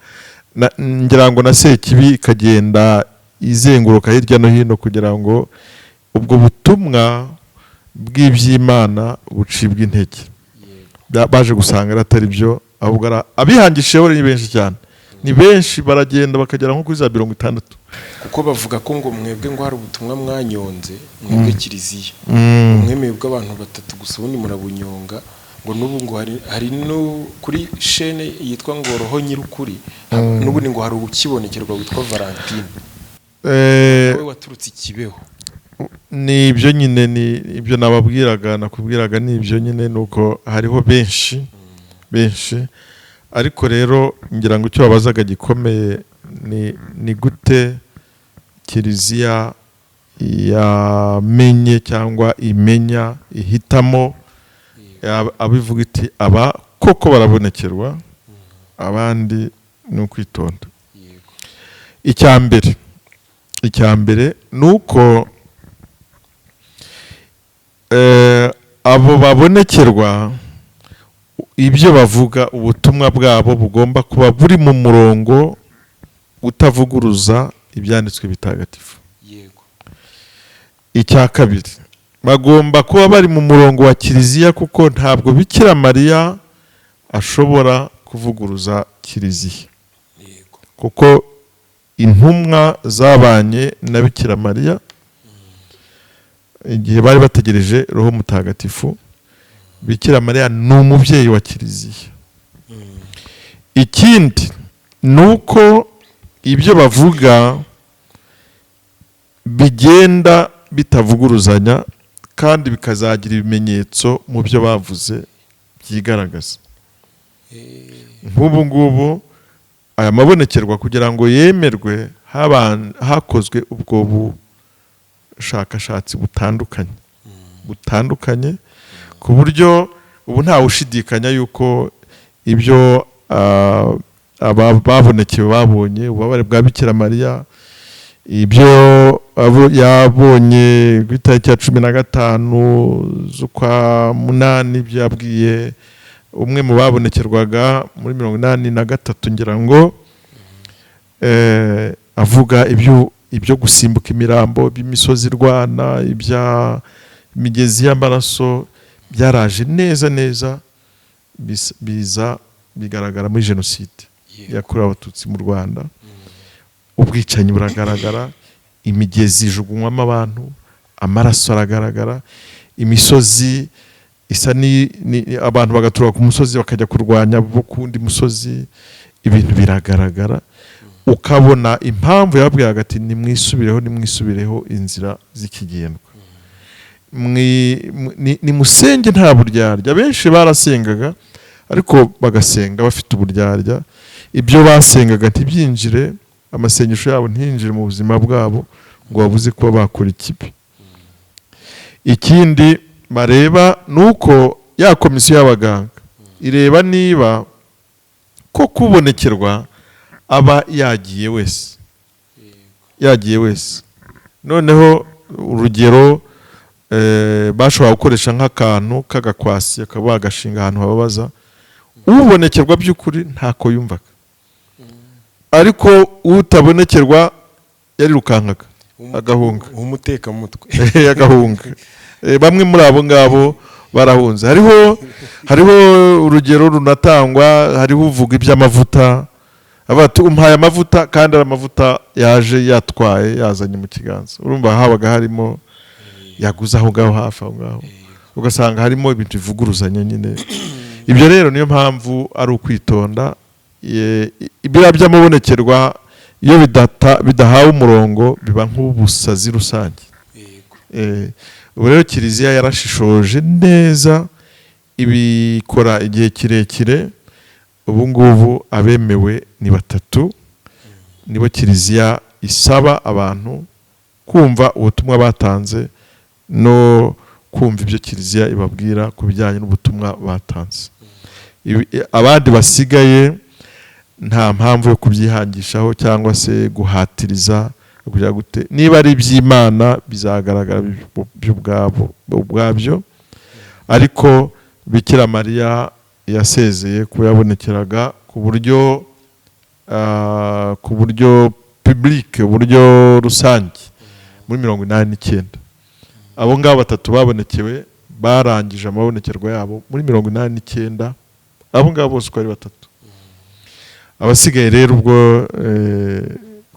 Ngira ngo na sekibi ikagenda izenguruka hirya no hino kugira ngo ubwo butumwa bw'iby'Imana bucibwa intege. Baje gusanga atari byo, ahubwo abihangisheho ni benshi cyane, ni benshi, baragenda bakagera nko kuri za 60. Kuko bavuga ko ngo mwebwe ngo hari ubutumwa mwanyonze, mwebwe kiliziya mwemeye bw'abantu batatu gusa, ubundi murabunyonga, ngo n'ubu ngo hari no kuri chaîne yitwa ngo Roho Nyirukuri, n'ubundi ngo hari ubukibonekerwa witwa Valentine, wowe waturutse Kibeho. Ni ibyo nyine, ni ibyo nakubwiraga ni ibyo nyine, nuko hariho benshi. Ariko rero ngira ngo icyo babazaga gikomeye ni gute kiliziya yamenye cyangwa imenya, ihitamo abivuga iti aba koko barabonekerwa, abandi ni ukwitonda. Icya mbere nuko abo babonekerwa, ibyo bavuga, ubutumwa bwabo bugomba kuba buri mu murongo utavuguruza ibyanditswe bitagatifu. Icya kabiri, bagomba kuba bari mu murongo wa kiliziya, kuko ntabwo Bikira Mariya ashobora kuvuguruza kiliziya, kuko intumwa zabanye na Bikira Mariya igihe bari bategereje Roho Mutagatifu. Bikira Mariya ni umubyeyi wa kiliziya. Ikindi nuko ibyo bavuga bigenda bitavuguruzanya, kandi bikazagira ibimenyetso mu byo bavuze byigaragaza. Nk'ubu ngubu aya mabonekerwa kugira ngo yemerwe, hakozwe ubwo bushakashatsi butandukanye, ku buryo ubu ntawe ushidikanya yuko ibyo babonekewe babonye ububabare bwa Bikira Mariya, ibyo yabonye ku itariki ya 15 z'ukwa munani, byabwiye umwe mu babonekerwaga muri 83, ngira ngo avuga ibyo gusimbuka imirambo by'imisozi irwana, ibya imigezi y'amaraso, byaraje neza biza bigaragara muri jenoside yakorewe Abatutsi mu Rwanda. Ubwicanyi buragaragara, imigezi ijugunywamo abantu, amaraso aragaragara, imisozi isa abantu bagaturuka ku musozi bakajya kurwanya bo kundi musozi, ibintu biragaragara. Ukabona impamvu yababwiraga ati nimwisubireho inzira z'ikigendwa, ni musenge nta buryarya. Benshi barasengaga, ariko bagasenga bafite uburyarya, ibyo basengaga ntibyinjire, amasengesho yabo ntinjire mu buzima bwabo ngo babuze kuba bakora ikibi. Ikindi bareba nuko ya komisiyo y'abaganga ireba niba ko kubonekerwa aba yagiye wese noneho urugero bashobora gukoresha nk'akantu k'agakwasi akaba bagashinga ahantu hababaza ubonekerwa by'ukuri ntako yumvaga ariko utabonekerwa yarirukankaga agahunga umutekamutwe agahunga bamwe muri abo ngabo barahunze hariho urugero runatangwa hariho uvuga iby'amavuta abatu umpaye amavuta kandi amavuta yaje yatwaye yazanye mu kiganza urumva habaga harimo yaguze aho ngaho hafi aho ngaho ugasanga harimo ibintu bivuguruzanya nyine ibyo rero niyo mpamvu ari ukwitonda ibira by'amabonekerwa iyo bidahawe umurongo biba nk'ubusazi rusange ubu rero kiliziya yarashishoje neza ibikora igihe kirekire ubu ngubu abemewe ni 3 nibo kiliziya isaba abantu kumva ubutumwa batanze no kumva ibyo kiliziya ibabwira ku bijyanye n'ubutumwa batanze abandi basigaye nta mpamvu yo kubyihangishaho cyangwa se guhatiriza kugira gute niba ari iby'Imana bizagaragara ubwabyo ariko Bikira Mariya yasezeye ko yabonekeraga ku buryo public uburyo rusange muri 89 abo ngabo 3 babonekewe barangije amabonekerwa yabo muri 89 abo ngabo bose ko ari 3 abasigaye rero ubwo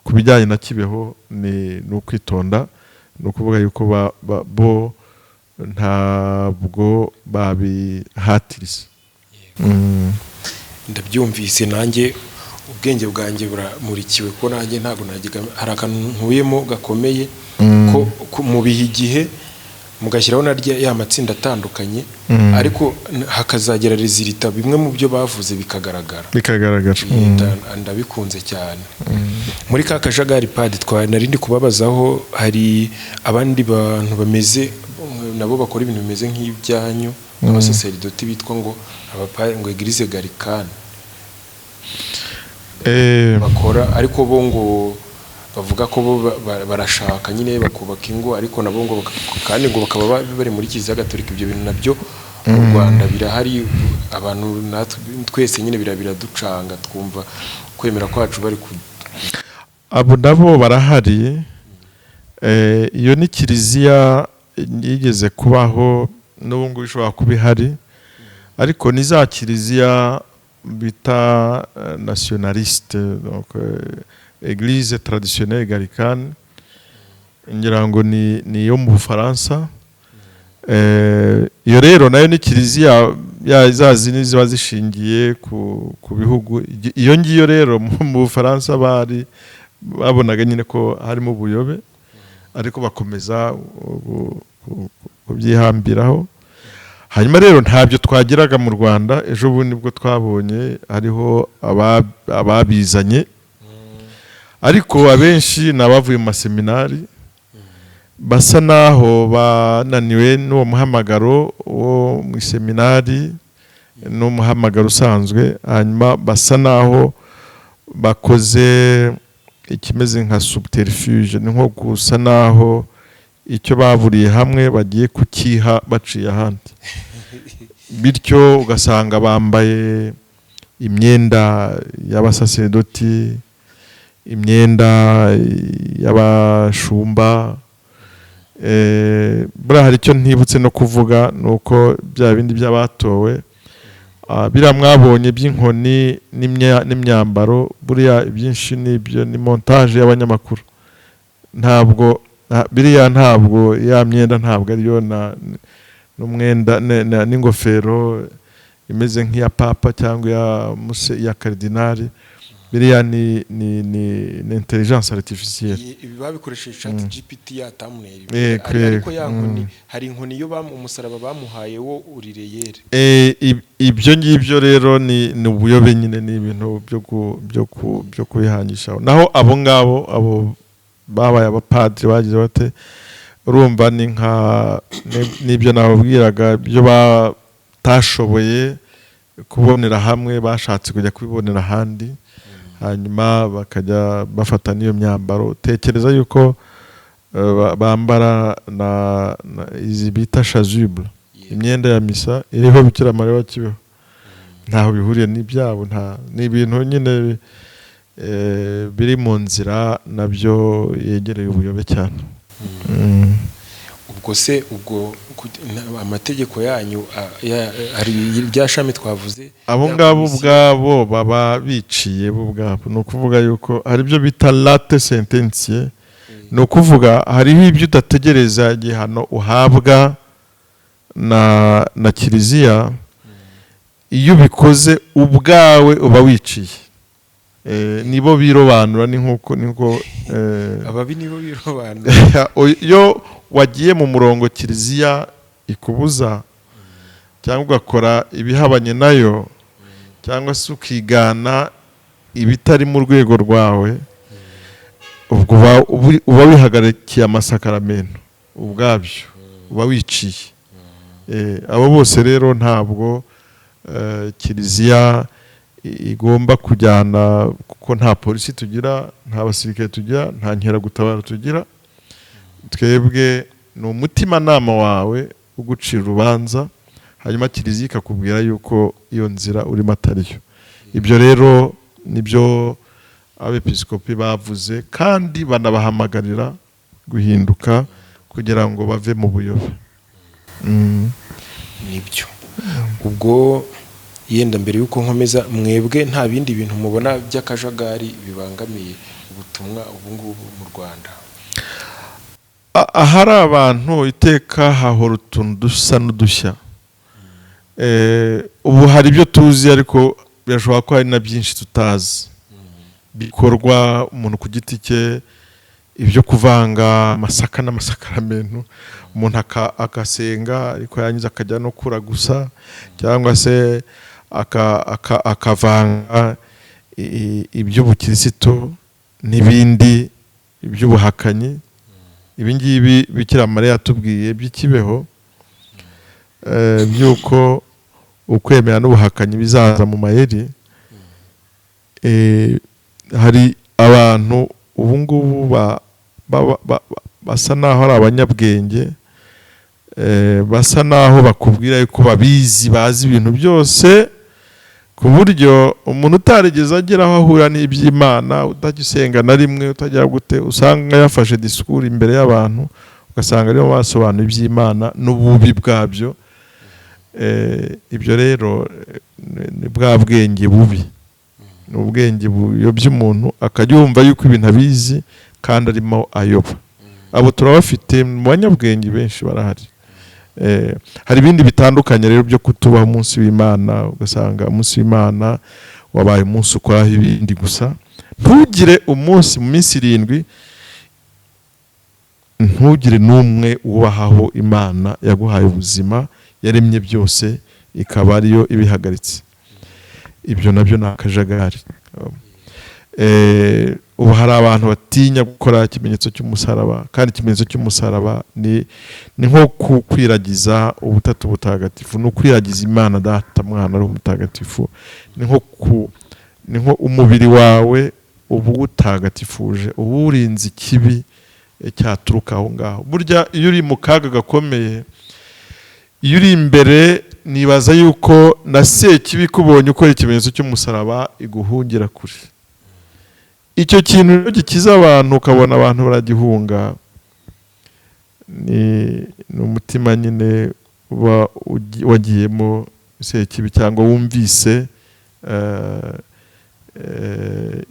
ku bijyanye na Kibeho ni ukwitonda no kuvuga yuko bo ntabwo babihatiriza ndabyumvise nanjye ubwenge bwanjye buramurikiwe ko nanjye ntabwo nagiga hari akantu nkuyemo gakomeye ko mu bihe igihe mugashyiraho naryo ya matsinda atandukanye ariko hakazagera rezilita bimwe mu byo bavuze bikagaragara ndabikunze cyane muri ka kajagari padi narindi kubabazaho hari abandi bantu bameze nabo bakora ibintu bimeze nk'ibyanyu abasaserdoti bitwa ngo ngo Eglise Gallicane bakora ariko bo ngo bavuga ko bo barashaka nyine bakubaka ingo ariko nabo ngo kandi ngo bakaba bari muri Kiliziya Gatolika ibyo bintu nabyo mu Rwanda birahari abantu twese nyine biraducanga twumva kwemera kwacu bari abo nabo barahari iyo ni Kiliziya yigeze kubaho n'ubu ngo bishobora kuba ihari ariko ni za Kiliziya bita nationaliste donc Église traditionnelle gallicane ngira ngo ni yo mu Bufaransa iyo rero nayo ni Kiliziya zazini ziba zishingiye ku bihugu iyo ngiyo rero mu Bufaransa babonaga nyine ko harimo ubuyobe ariko bakomeza kubyihambiraho hanyuma rero ntabyo twagiraga mu Rwanda ejo bundi bwo twabonye hariho ababizanye ariko abenshi nabavuye mu maseminari basa naho bananiwe n'uwo muhamagaro wo mu seminari n'umuhamagaro usanzwe hanyuma basa naho bakoze ikimeze nka subterfuge ni nko gusa naho icyo baburiye hamwe bagiye kukiha baciye ahandi bityo ugasanga bambaye imyenda y'abasaserdoti imyenda y'abashumba buriya hari icyo ntibutse no kuvuga nuko bya bindi by'abatowe biriya mwabonye by'inkoni n'imyambaro buriya ibyinshi n'ibyo ni montage y'abanyamakuru ntabwo biriya ntabwo ya myenda ntabwo ariyo n'umwenda n'ingofero imeze nk'iya papa cyangwa ya cardinal biriya ni intelligence artificielle ibi babikoresheje ChatGPT ya thumbnail ariko ya nkoni hari inkoni yo umusaraba bamuhaye wo urireyere ibyo ngibyo rero ni ubuyobe nyine ni ibintu byo kubihangishaho naho abo ngabo abo babaye abapadiri bagize bate urumva ni nka nibyo nababwiraga byo batashoboye kubonera hamwe bashatse kujya kubibonera ahandi, hanyuma bakajya bafata n'iyo myambaro. Tekereza yuko bambara na izi bita chasuble, imyenda ya misa iriho Bikira Mariya wa Kibeho. Ntaho bihuriye n'ibyabo, ni ibintu nyine biri mu nzira, nabyo yegereye ubuyobe cyane. Ubwo se amategeko yanyu hari rya shami twavuze, abo ngabo ubwabo baba biciye bo ubwabo. Ni ukuvuga yuko hari ibyo bita late sententie, ni ukuvuga hariho ibyo udategereza igihano uhabwa na kiliziya, iyo ubikoze ubwawe uba wiciye. Nibo birobanura, ni nkuko ababi nibo birobanura. Iyo wagiye mu murongo kiliziya ikubuza, cyangwa ugakora ibihabanye nayo, cyangwa se ukigana ibitari mu rwego rwawe, ubwo uba wihagarikiye amasakaramentu ubwabyo, uba wiciye. Abo bose rero ntabwo kiliziya igomba kujyana, kuko nta polisi tugira, nta basirikare tugira, nta nkeragutabara tugira. Twebwe ni umutimanama wawe ugucira urubanza, hanyuma kiliziya ikakubwira yuko iyo nzira urimo atariyo. Ibyo rero nibyo abepiskopi bavuze, kandi banabahamagarira guhinduka kugira ngo bave mu buyobe. Nibyo. Ubwo yenda mbere yuko nkomeza, mwebwe nta bindi bintu mubona by'akajagari bibangamiye ubutumwa ubu ngubu mu Rwanda? Ahari abantu iteka hahora utuntu dusa n'udushya. Ubu hari ibyo tuzi, ariko birashobora ko hari na byinshi tutazi bikorwa umuntu ku giti cye, ibyo kuvanga amasaka n'amasakaramentu. Umuntu akasenga ariko yangiza akajya no kuragusa, cyangwa se akavanga iby'ubukristo n'ibindi iby'ubuhakanyi. Ibi ngibi Bikira Mariya yatubwiye by'ikibeho, by'uko ukwemera n'ubuhakanyi bizaza mu mayeri. Hari abantu ubu ngubu basa naho ari abanyabwenge, basa naho bakubwira yuko babizi, bazi ibintu byose, ku buryo umuntu utarigeze agera aho ahura n'iby'Imana, utagisenga na rimwe, utagira gute, usanga yafashe disikuru imbere y'abantu, ugasanga aribo basobanura iby'Imana n'ububi bwabyo. Ibyo rero ni bwa bwenge bubi, ni ubwenge buyobya umuntu, akajya yumva yuko ibintu abizi kandi arimo ayoba. Abo turabafite mu banyabwenge benshi barahari. Hari ibindi bitandukanye rero byo kutubaho umunsi w'Imana, ugasanga umunsi w'Imana wabaye umunsi ukoraho ibindi gusa. Ntugire umunsi mu minsi 7, ntugire n'umwe wubahaho Imana yaguhaye ubuzima, yaremye byose, ikaba ariyo ibihagaritse. Ibyo nabyo ni akajagari. Ubu hari abantu batinya gukora ikimenyetso cy'umusaraba, kandi ikimenyetso cy'umusaraba ni nko kwiragiza ubutatu butagatifu, no kwiragiza Imana Data, Mwana ari umutagatifu. Ni nko umubiri wawe ubu utagatifuje, ubu urinze ikibi cyaturuka aho ngaho. Burya iyo uri mu kaga gakomeye, iyo uri imbere, nibaza yuko na Sekibi kubonye ukora ikimenyetso cy'umusaraba iguhungira kure. Icyo kintu gikiza abantu, ukabona abantu baragihunga, ni umutima nyine wagiyemo Sekibi, cyangwa wumvise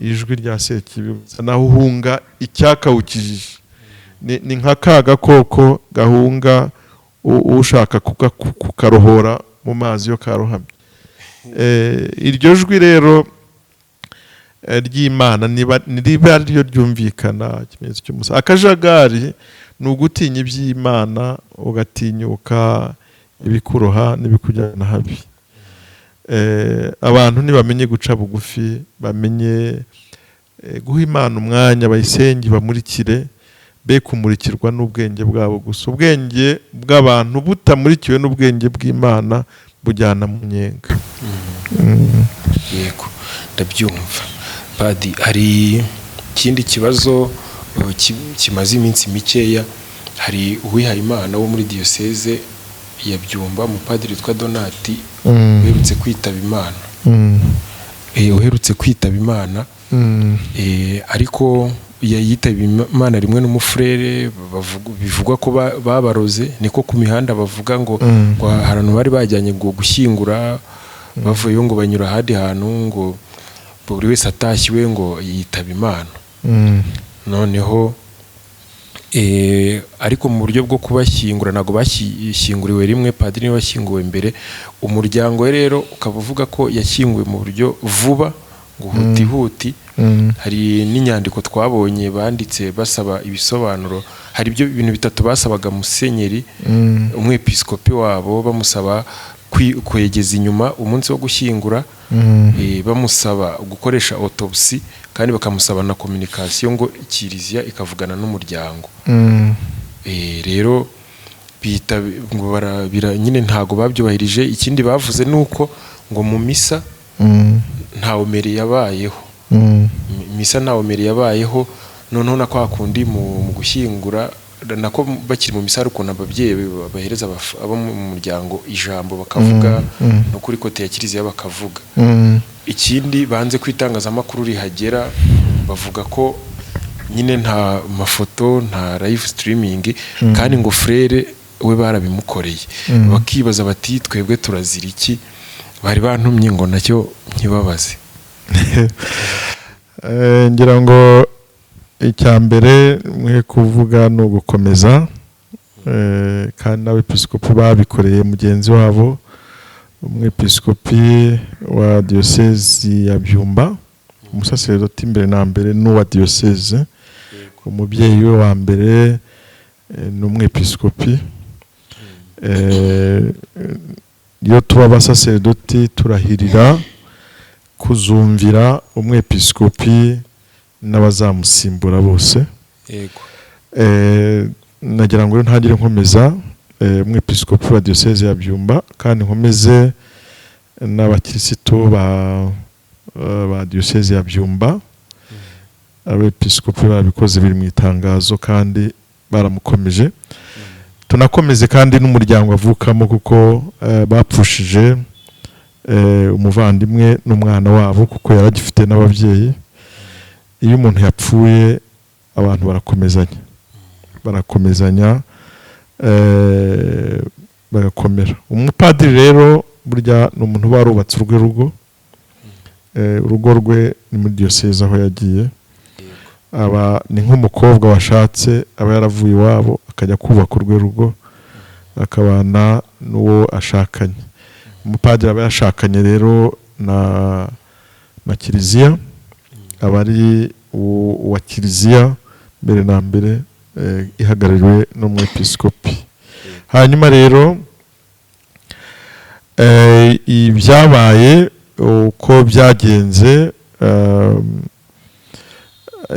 ijwi rya Sekibi, naho uhunga icyakawukijije. Ni nka ka gakoko gahunga ushaka kukarohora mu mazi yo karohamye. Iryo jwi rero ry'Imana niba ariyo ryumvikana, ikimenyetso cy'umusaraba. Akajagari ni ugutinya iby'Imana, ugatinyuka ibikuroha n'ibikujyana habi. Abantu ntibamenye guca bugufi, bamenye guha Imana umwanya, bayisenge, bamurikire, be kumurikirwa n'ubwenge bwabo gusa. Ubwenge bw'abantu butamurikiwe n'ubwenge bw'Imana bujyana mu nyenga. Yego ndabyumva. Padi, hari ikindi kibazo kimaze iminsi mikeya. Hari uwihaye Imana wo muri diyoseze ya Byumba, umupadiri witwa Donati, uherutse kwitaba Imana. Uherutse kwitaba Imana, ariko yitaba Imana rimwe n'umufurere. Bivugwa ko babaroze, niko ku mihanda bavuga ngo ahantu bari bajyanye ngo gushyingura, bavuyeyo ngo banyura ahandi hantu, ngo buri wese atashyiwe ngo yitaba Imana. Noneho ariko mu buryo bwo kubashyingura ntabwo bashyinguriwe rimwe, padiri niwe washyinguwe mbere. Umuryango we rero ukaba uvuga ko yashyinguwe mu buryo vuba, ngo huti. Hari n'inyandiko twabonye banditse basaba ibisobanuro. Hari ibyo bintu bitatu basabaga Musenyeri, umwepiskopi wabo, bamusaba kwegeza inyuma umunsi wo gushyingura, bamusaba gukoresha autopsy, kandi bakamusaba na communication ngo Kiliziya ikavugana n'umuryango. Rero bita ngo barabira nyine ntago babyubahirije. Ikindi bavuze nuko ngo mu misa ntawe mere yabayeho. Misa ntawe mere yabayeho. Noneho na kwa kundi mu gushyingura nako bakiri mu misa, ariko n'ababyeyi bahereza abo mu muryango ijambo bakavuga no kuri kote ya Kiliziya bakavuga. Ikindi banze kwitangazamakuru rihagera, bavuga ko nyine nta mafoto, nta live streaming, kandi ngo frere we barabimukoreye. Bakibaza bati twebwe turazira iki? Bari bantumye ngo nacyo nkibabaze. Ngira ngo icyambere mwe kuvuga no gukomeza, kandi n'abepiskopi babikoreye mugenzi wabo, umwepiskopi wa diyosezi ya Byumba, umusaseredoti mbere na mbere n'uwa diyoseze, umubyeyi we wa mbere n'umwepiskopi. Iyo tuba abasaseredoti turahirira kuzumvira umwepiskopi n'abazamusimbura bose. Nagira ngo ntagire nkomeza umwepiskopi wa diyoseze ya Byumba, kandi nkomeze n'abakirisitu ba diyoseze ya Byumba. Abepiskopi babikoze biri mu itangazo kandi baramukomeje. Tunakomeze kandi n'umuryango avukamo, kuko bapfushije umuvandimwe n'umwana wabo, kuko yaragifite n'ababyeyi. Iyo umuntu yapfuye abantu barakomezanya bagakomera. Umupadiri rero burya ni umuntu barubatse urugo rwe ni muri diyoseze aho yagiye. Aba ni nk'umukobwa washatse, aba yaravuye iwabo akajya kubaka urwe rugo, akabana n'uwo ashakanye. Umupadiri aba yashakanye rero na Kiliziya, aba ari uwa Kiliziya mbere na mbere, ihagarariwe n'umwepiskopi. Hanyuma rero ibyabaye uko byagenze,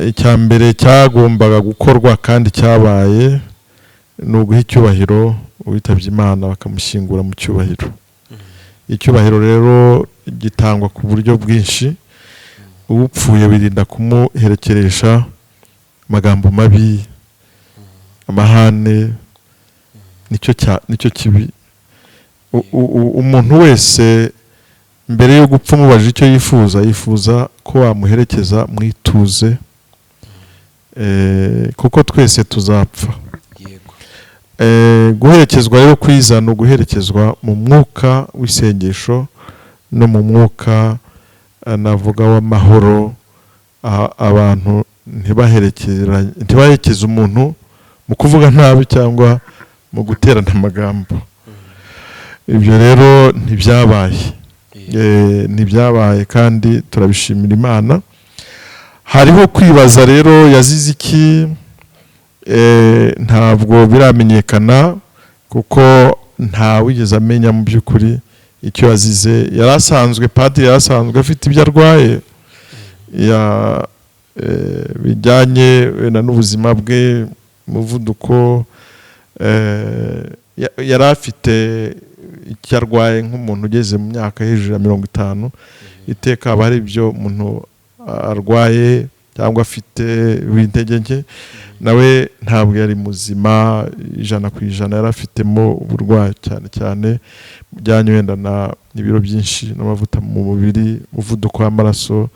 icyambere cyagombaga gukorwa kandi cyabaye ni uguha icyubahiro uwitabye Imana, bakamushyingura mu cyubahiro. Icyubahiro rero gitangwa ku buryo bwinshi. Upfuye wirinda kumuherekeresha amagambo mabi, amahane, nicyo kibi. Umuntu wese mbere yo gupfa umubajije icyo yifuza ko wamuherekeza mwituze, kuko twese tuzapfa. Guherekezwa rero kwiza no guherekezwa mu mwuka w'isengesho no mu mwuka navuga w'amahoro. Abantu ntibaherekeze umuntu mu kuvuga nabi cyangwa mu guterana amagambo. Ibyo rero ntibyabaye kandi turabishimira Imana. Hariho kwibaza rero yazize iki, ntabwo biramenyekana, kuko nta wigeze amenya mu by'ukuri icyo yazize. Padiri yarasanzwe afite ibyo arwaye bijyanye n'ubuzima bwe, umuvuduko, yari afite icyo arwaye nk'umuntu ugeze mu myaka hejuru ya 50, iteka haba hari ibyo umuntu arwaye cyangwa afite w'intege nke, nawe ntabwo yari muzima 100%, yari afitemo uburwayi cyane cyane bujyanye wenda n'ibiro byinshi n'amavuta mu mubiri, umuvuduko w'amaraso,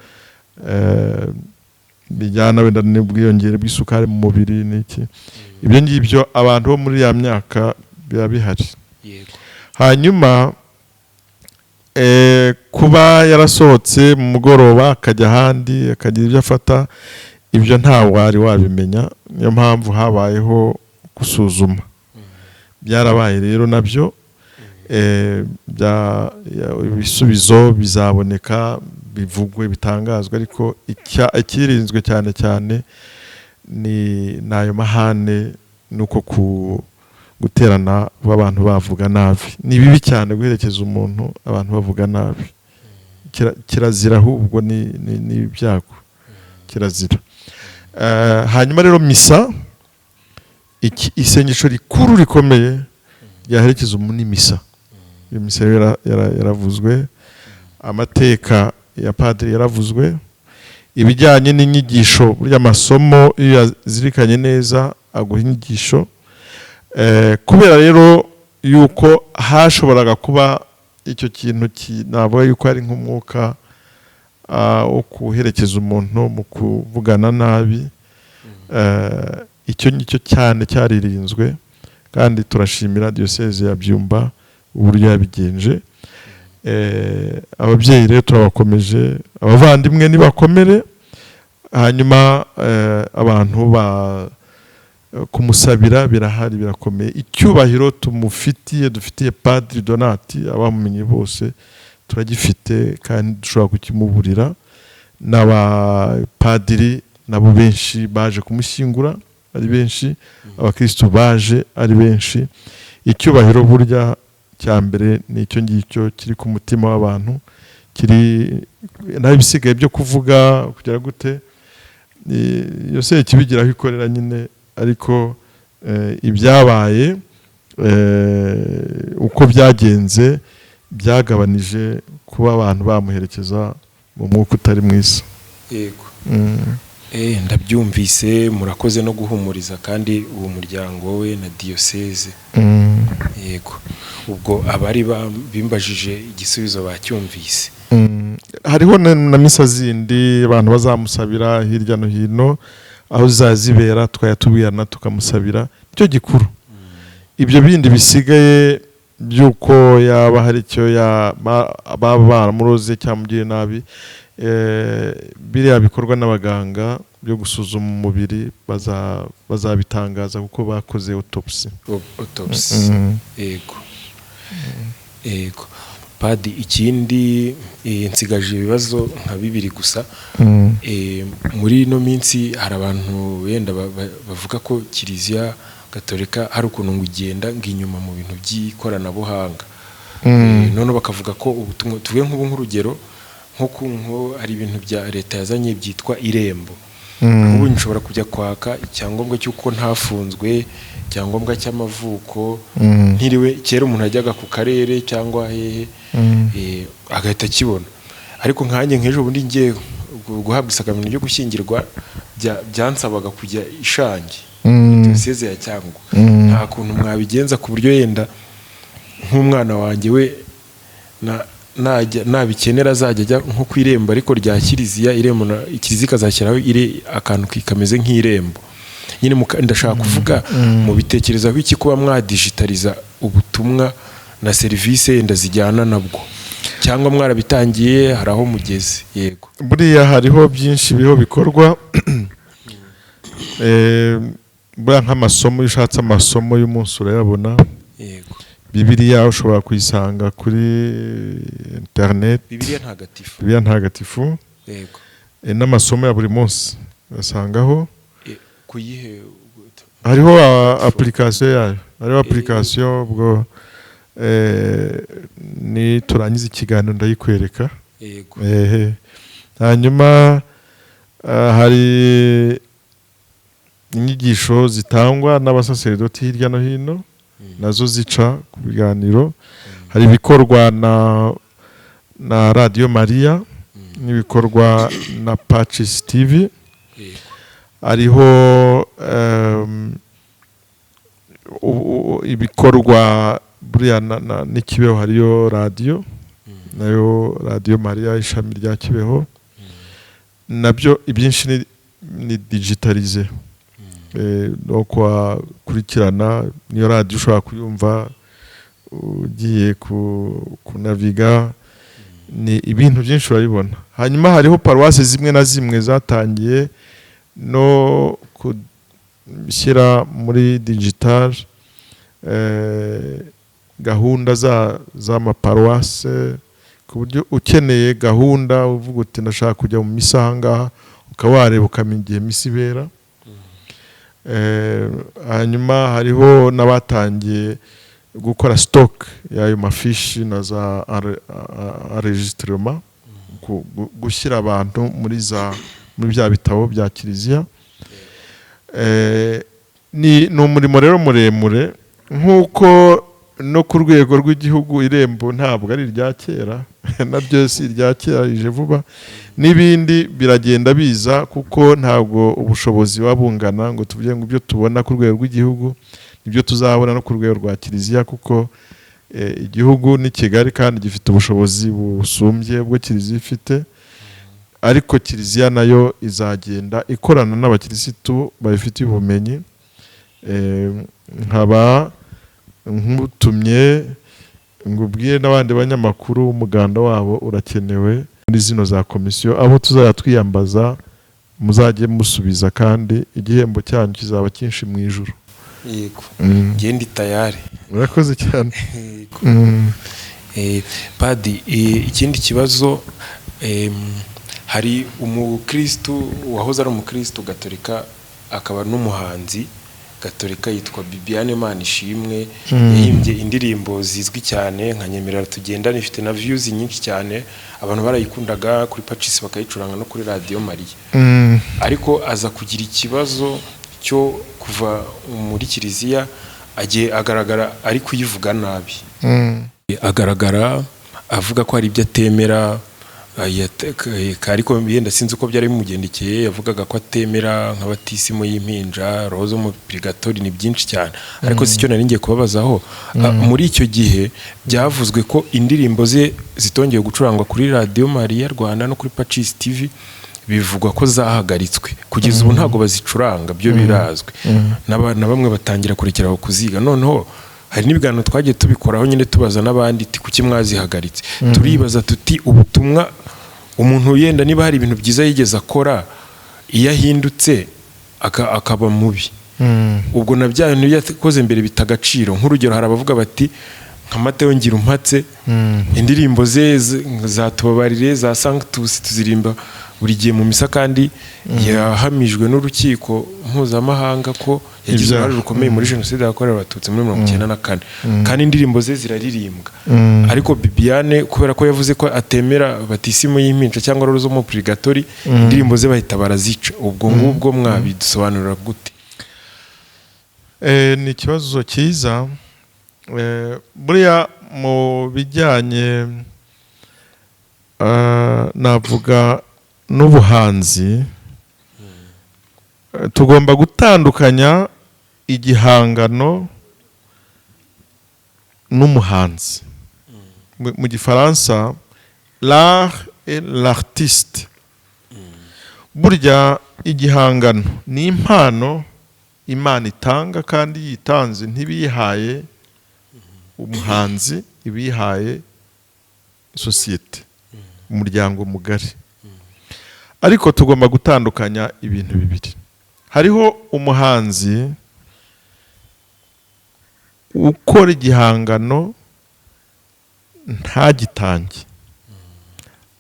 bijyana wenda n'ubwiyongere bw'isukari mu mubiri n'iki. Ibyo ngibyo abantu bo muri ya myaka biba bihari. Hanyuma kuba yarasohotse mu mugoroba akajya ahandi akagira ibyo afata, ibyo nta wari wabimenya. Niyo mpamvu habayeho gusuzuma. Byarabaye rero nabyo ibisubizo bizaboneka, bivugwe, bitangazwa, ariko ikirinzwe cyane cyane ni nayo mahane, nuko guterana abantu bavuga nabi. Ni bibi cyane guherekeza umuntu abantu bavuga nabi. Kirazira, ahubwo ni ibyago, kirazira. Hanyuma rero misa, isengesho rikuru rikomeye ryaherekeza umuntu ni misa. Iyo misa yaravuzwe, amateka ya padiri yaravuzwe, ibijyanye n'inyigisho, burya amasomo iyo yazirikanye neza aguha inyigisho. Kubera rero yuko hashoboraga kuba icyo kintu navuga yuko ari nk'umwuka wo kuherekeza umuntu mu kuvugana nabi, icyo nicyo cyane cyaririnzwe, kandi turashimira diyoseze ya Byumba uburyo yabigenje. Ababyeyi rero turabakomeje, abavandimwe nibakomere, hanyuma abantu kumusabira birahari, birakomeye. Icyubahiro dufitiye Padiri Donati, abamumenye bose turagifite, kandi dushobora kukimuburira. N'abapadiri nabo benshi baje kumushyingura ari benshi, abakristo baje ari benshi. Icyubahiro burya cya mbere ni icyo ngicyo kiri ku mutima w'abantu, naho ibisigaye byo kuvuga kugira gute yose kibigiraho ikorera nyine. Ariko ibyabaye uko byagenze byagabanije kuba abantu bamuherekeza mu mwuka utari mwiza. Yego. Ndabyumvise, murakoze no guhumuriza kandi uwo muryango we na diyoseze. Yego. Ubwo abari bimbajije igisubizo bacyumvise. Hariho na misa zindi abantu bazamusabira hirya no hino, aho zazibera twayatubwirana tukamusabira, icyo gikuru. Ibyo bindi bisigaye byuko yaba hari icyo baba baramuroze cyamugiriye nabi, biriya bikorwa n'abaganga byo gusuzuma umubiri bazabitangaza kuko bakoze autopsy. Yego. Yego. Padi, ikindi nsigaje ibibazo nka 2 gusa. Muri ino minsi hari abantu wenda bavuga ko Kiliziya Gatolika hari ukuntu ngo igenda inyuma mu bintu by'ikoranabuhanga. None bakavuga ko ubutumwa tuvuye nk'urugero nko ari ibintu bya leta yazanye byitwa Irembo. Ubu nshobora kujya kwaka icyangombwa cy'uko ntafunzwe, icyangombwa cy'amavuko, ntiriwe kera umuntu ajyaga ku karere cyangwa hehe agahita kibona. Ariko nkanjye nk'ejo bundi ngiye guhabwa isakamento ryo gushyingirwa, byansabaga kujya Ishangi, diyoseze ya Cyangugu. Nta kuntu mwabigenza ku buryo yenda nk'umwana wanjye we nabikenera azajya ajya nko ku Irembo ariko rya Kiliziya, Irembo Kiliziya ikazashyiraho akantu kameze nk'Irembo. Nyine ndashaka kuvuga mu bitekerezaho iki kuba mwadigitaliza ubutumwa na serivisi yenda zijyana nabwo, cyangwa mwarabitangiye hari aho mugeze? Yego. Buriya hariho byinshi biriho bikorwa. Buriya nk'amasomo, ushatse amasomo y'umunsi urayabona. Yego. Bibiliya ushobora kuyisanga kuri internet. Bibiliya ntagatifu. Yego. N'amasomo ya buri munsi basangaho. Kuyihe hariho application yayo, hariho application ubwo ni turangiza ikiganiro ndayikwereka. Yego. Hanyuma hari inyigisho zitangwa n'abasaserdoti hirya no hino. nazo zica ku biganiro. Hari ibikorwa na Radio Maria n'ibikorwa na Patches TV. Hariho ibikorwa buriya ni Kibeho, hariyo radio nayo Radio Maria ishami rya Kibeho, nabyo ibyinshi ni digitalize. No kurikirana niyo radio ushobora kuyumva ugiye kunaviga, ni ibintu byinshi urabibona. Hanyuma hariho paruwase zimwe na zimwe zatangiye no gushyira muri digital gahunda z'amaparuwase, ku buryo ukeneye gahunda uvuga uti ndashaka kujya mu misa ahangaha, ukaba wareba ukamenya igihe misa ibera. Hanyuma hariho n'abatangiye gukora stock y'ayo mafishi na za enregistrement, gushyira abantu muri bya bitabo bya kiliziya. Ni umurimo rero muremure, nk'uko no ku rwego rw'igihugu irembo ntabwo ari irya kera naryo si irya kera, rije vuba. N'ibindi biragenda biza, kuko ntabwo ubushobozi wabungana ngo tuvuge ngo ibyo tubona ku rwego rw'igihugu nibyo tuzabona no ku rwego rwa kiliziya, kuko igihugu ni kigari kandi gifite ubushobozi busumbye ubwo kiliziya ifite. Ariko kiliziya nayo izagenda ikorana n'abakirisitu babifitiye ubumenyi. Nkaba nkutumye ngo ubwire n'abandi banyamakuru, umuganda wabo urakenewe muri zino za komisiyo. Abo tuzajya twiyambaza muzajye musubiza, kandi igihembo cyanyu kizaba cyinshi mu ijuru. Yego, ngende tayari. Murakoze cyane. Padi, ikindi kibazo, hari umukristu wahoze ari umukristu gatolika akaba n'umuhanzi gatolika yitwa Bibiane Manishimwe. Yahimbye indirimbo zizwi cyane nka Nyemerera Tugendane, ifite na views nyinshi cyane, abantu barayikundaga kuri Patches bakayicuranga no kuri Radio Maria. Ariko aza kugira ikibazo cyo kuva muri kiliziya agaragara ari kuyivuga nabi. Agaragara avuga ko hari ibyo atemera, ariko yenda sinzi uko byari bimugendekeye. Yavugaga ko atemera nk'abatisimo y'impinja, roho zo mu purgatori, ni byinshi cyane. Ariko si cyo nari ngiye kubabazaho. Muri icyo gihe byavuzwe ko indirimbo ze zitongeye gucurangwa kuri Radio Maria Rwanda no kuri Patches TV, bivugwa ko zahagaritswe. Kugeza ubu ntago bazicuranga, byo birazwe. Na bamwe batangira kurekeraho kuziga. Noneho hari n'ibiganiro twagiye tubikoraho nyine tubaza n'abandi ati kuki mwazihagaritse. Turibaza tuti ubutumwa umuntu yenda niba hari ibintu byiza yigeze akora, iyo ahindutse akaba mubi, ubwo na bya bintu yakoze mbere bitagaciro. Nk'urugero, hari abavuga bati nka Mateo Ngirumpatse, indirimbo ze za Tubabarire, za Sanctus tuzirimba buri gihe mu misa, kandi yahamijwe n'urukiko mpuzamahanga ko yagize uruhare rukomeye muri jenoside yakorewe abatutsi muri 1994, kandi indirimbo ze ziraririmbwa. Ariko Bibiane kubera ko yavuze ko atemera batisimo y'impinja cyangwa roho zo mu purgatori, indirimbo ze bahita barazica. ubwo ngubwo mwabidusobanurira gute? Ni ikibazo cyiza. Buriya mu bijyanye navuga n'ubuhanzi, tugomba gutandukanya igihangano n'umuhanzi. Mu gifaransa l'art et l'artiste. Burya igihangano ni impano Imana itanga, kandi yitanze ntibiyihaye umuhanzi, ibiyihaye sosiyete, umuryango mugari. Ariko tugomba gutandukanya ibintu bibiri. Hariho umuhanzi ukora igihangano ntagitange,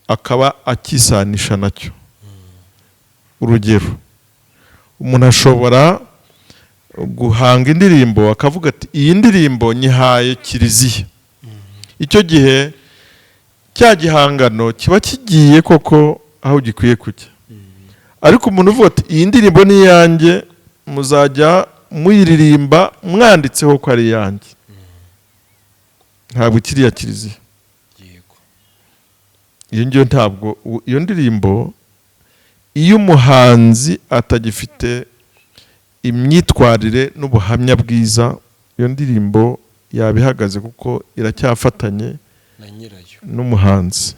akaba akisanisha nacyo. Urugero, umuntu ashobora guhanga indirimbo akavuga ati iyi ndirimbo nyihaye kiliziya. Icyo gihe cya gihangano kiba kigiye koko aho gikwiye kujya. Ariko umuntu uvuga ati iyi ndirimbo ni yanjye, muzajya muyiririmba mwanditseho ko ari yanjye, ntabwo kiriya kiliziya. Iyo ngiyo ntabwo, iyo ndirimbo iyo umuhanzi atagifite imyitwarire n'ubuhamya bwiza, iyo ndirimbo yabihagaze kuko iracyafatanye n'umuhanzi.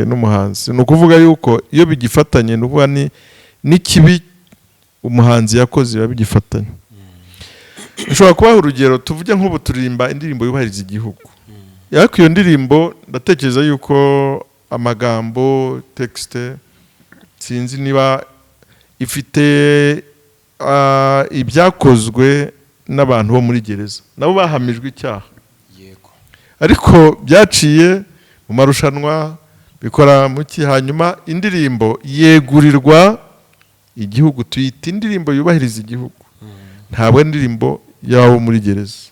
N'umuhanzi ni ukuvuga yuko iyo bigifatanye n'ubuha n'ikibi umuhanzi yakoze biba bigifatanye. Ushobora kubaha urugero, tuvuge nk'ubu turirimba indirimbo yubahiriza igihugu, ariko iyo ndirimbo ndatekereza yuko amagambo texte sinzi niba ifite ibyakozwe n'abantu bo muri gereza, nabo bahamijwe icyaha, ariko byaciye mu marushanwa bikora muki, hanyuma indirimbo yegurirwa igihugu, tuyita indirimbo yubahiriza igihugu, ntabwo indirimbo yabo muri gereza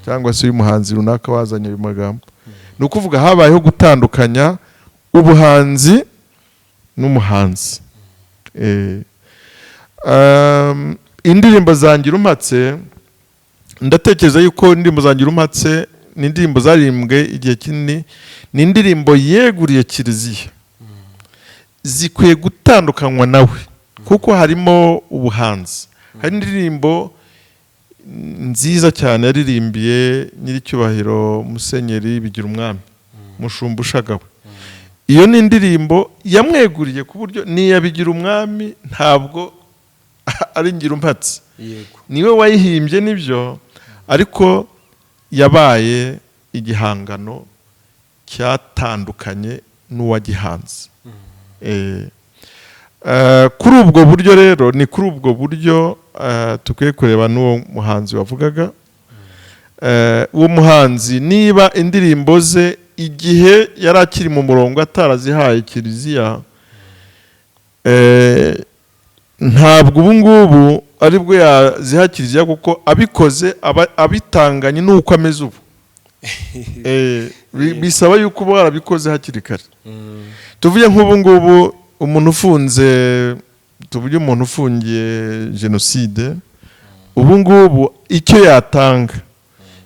cyangwa se y'umuhanzi runaka wazanye ayo magambo. Ni ukuvuga habayeho gutandukanya ubuhanzi n'umuhanzi. Indirimbo zangira umpatse, ndatekereza yuko indirimbo zangira umpatse ni indirimbo zaririmbwe igihe kinini, ni indirimbo yeguriye kiliziya, zikwiye gutandukanywa nawe kuko harimo ubuhanzi. Hari indirimbo nziza cyane yaririmbiye nyiricyubahiro Musenyeri Bigirumwami, Mushumba Ushagawe. Iyo ni indirimbo yamweguriye ku buryo niya Bigirumwami ntabwo ari Ngirumpatse, niwe wayihimbye nibyo, ariko yabaye igihangano cyatandukanye n'uwagihanze. Kuri ubwo buryo rero, ni kuri ubwo buryo tukwiye kureba n'uwo muhanzi wavugaga. Uwo muhanzi niba indirimbo ze igihe yari akiri mu murongo atarazihaye kiliziya, ntabwo ubu ngubu aribwo yaziha kiliziya, kuko abikoze abitanganye n'uko ameze ubu. Bisaba yuko uba warabikoze hakiri kare. Tuvuye nk'ubu ngubu umuntu ufunze, tuvuge umuntu ufungiye jenoside, ubu ngubu icyo yatanga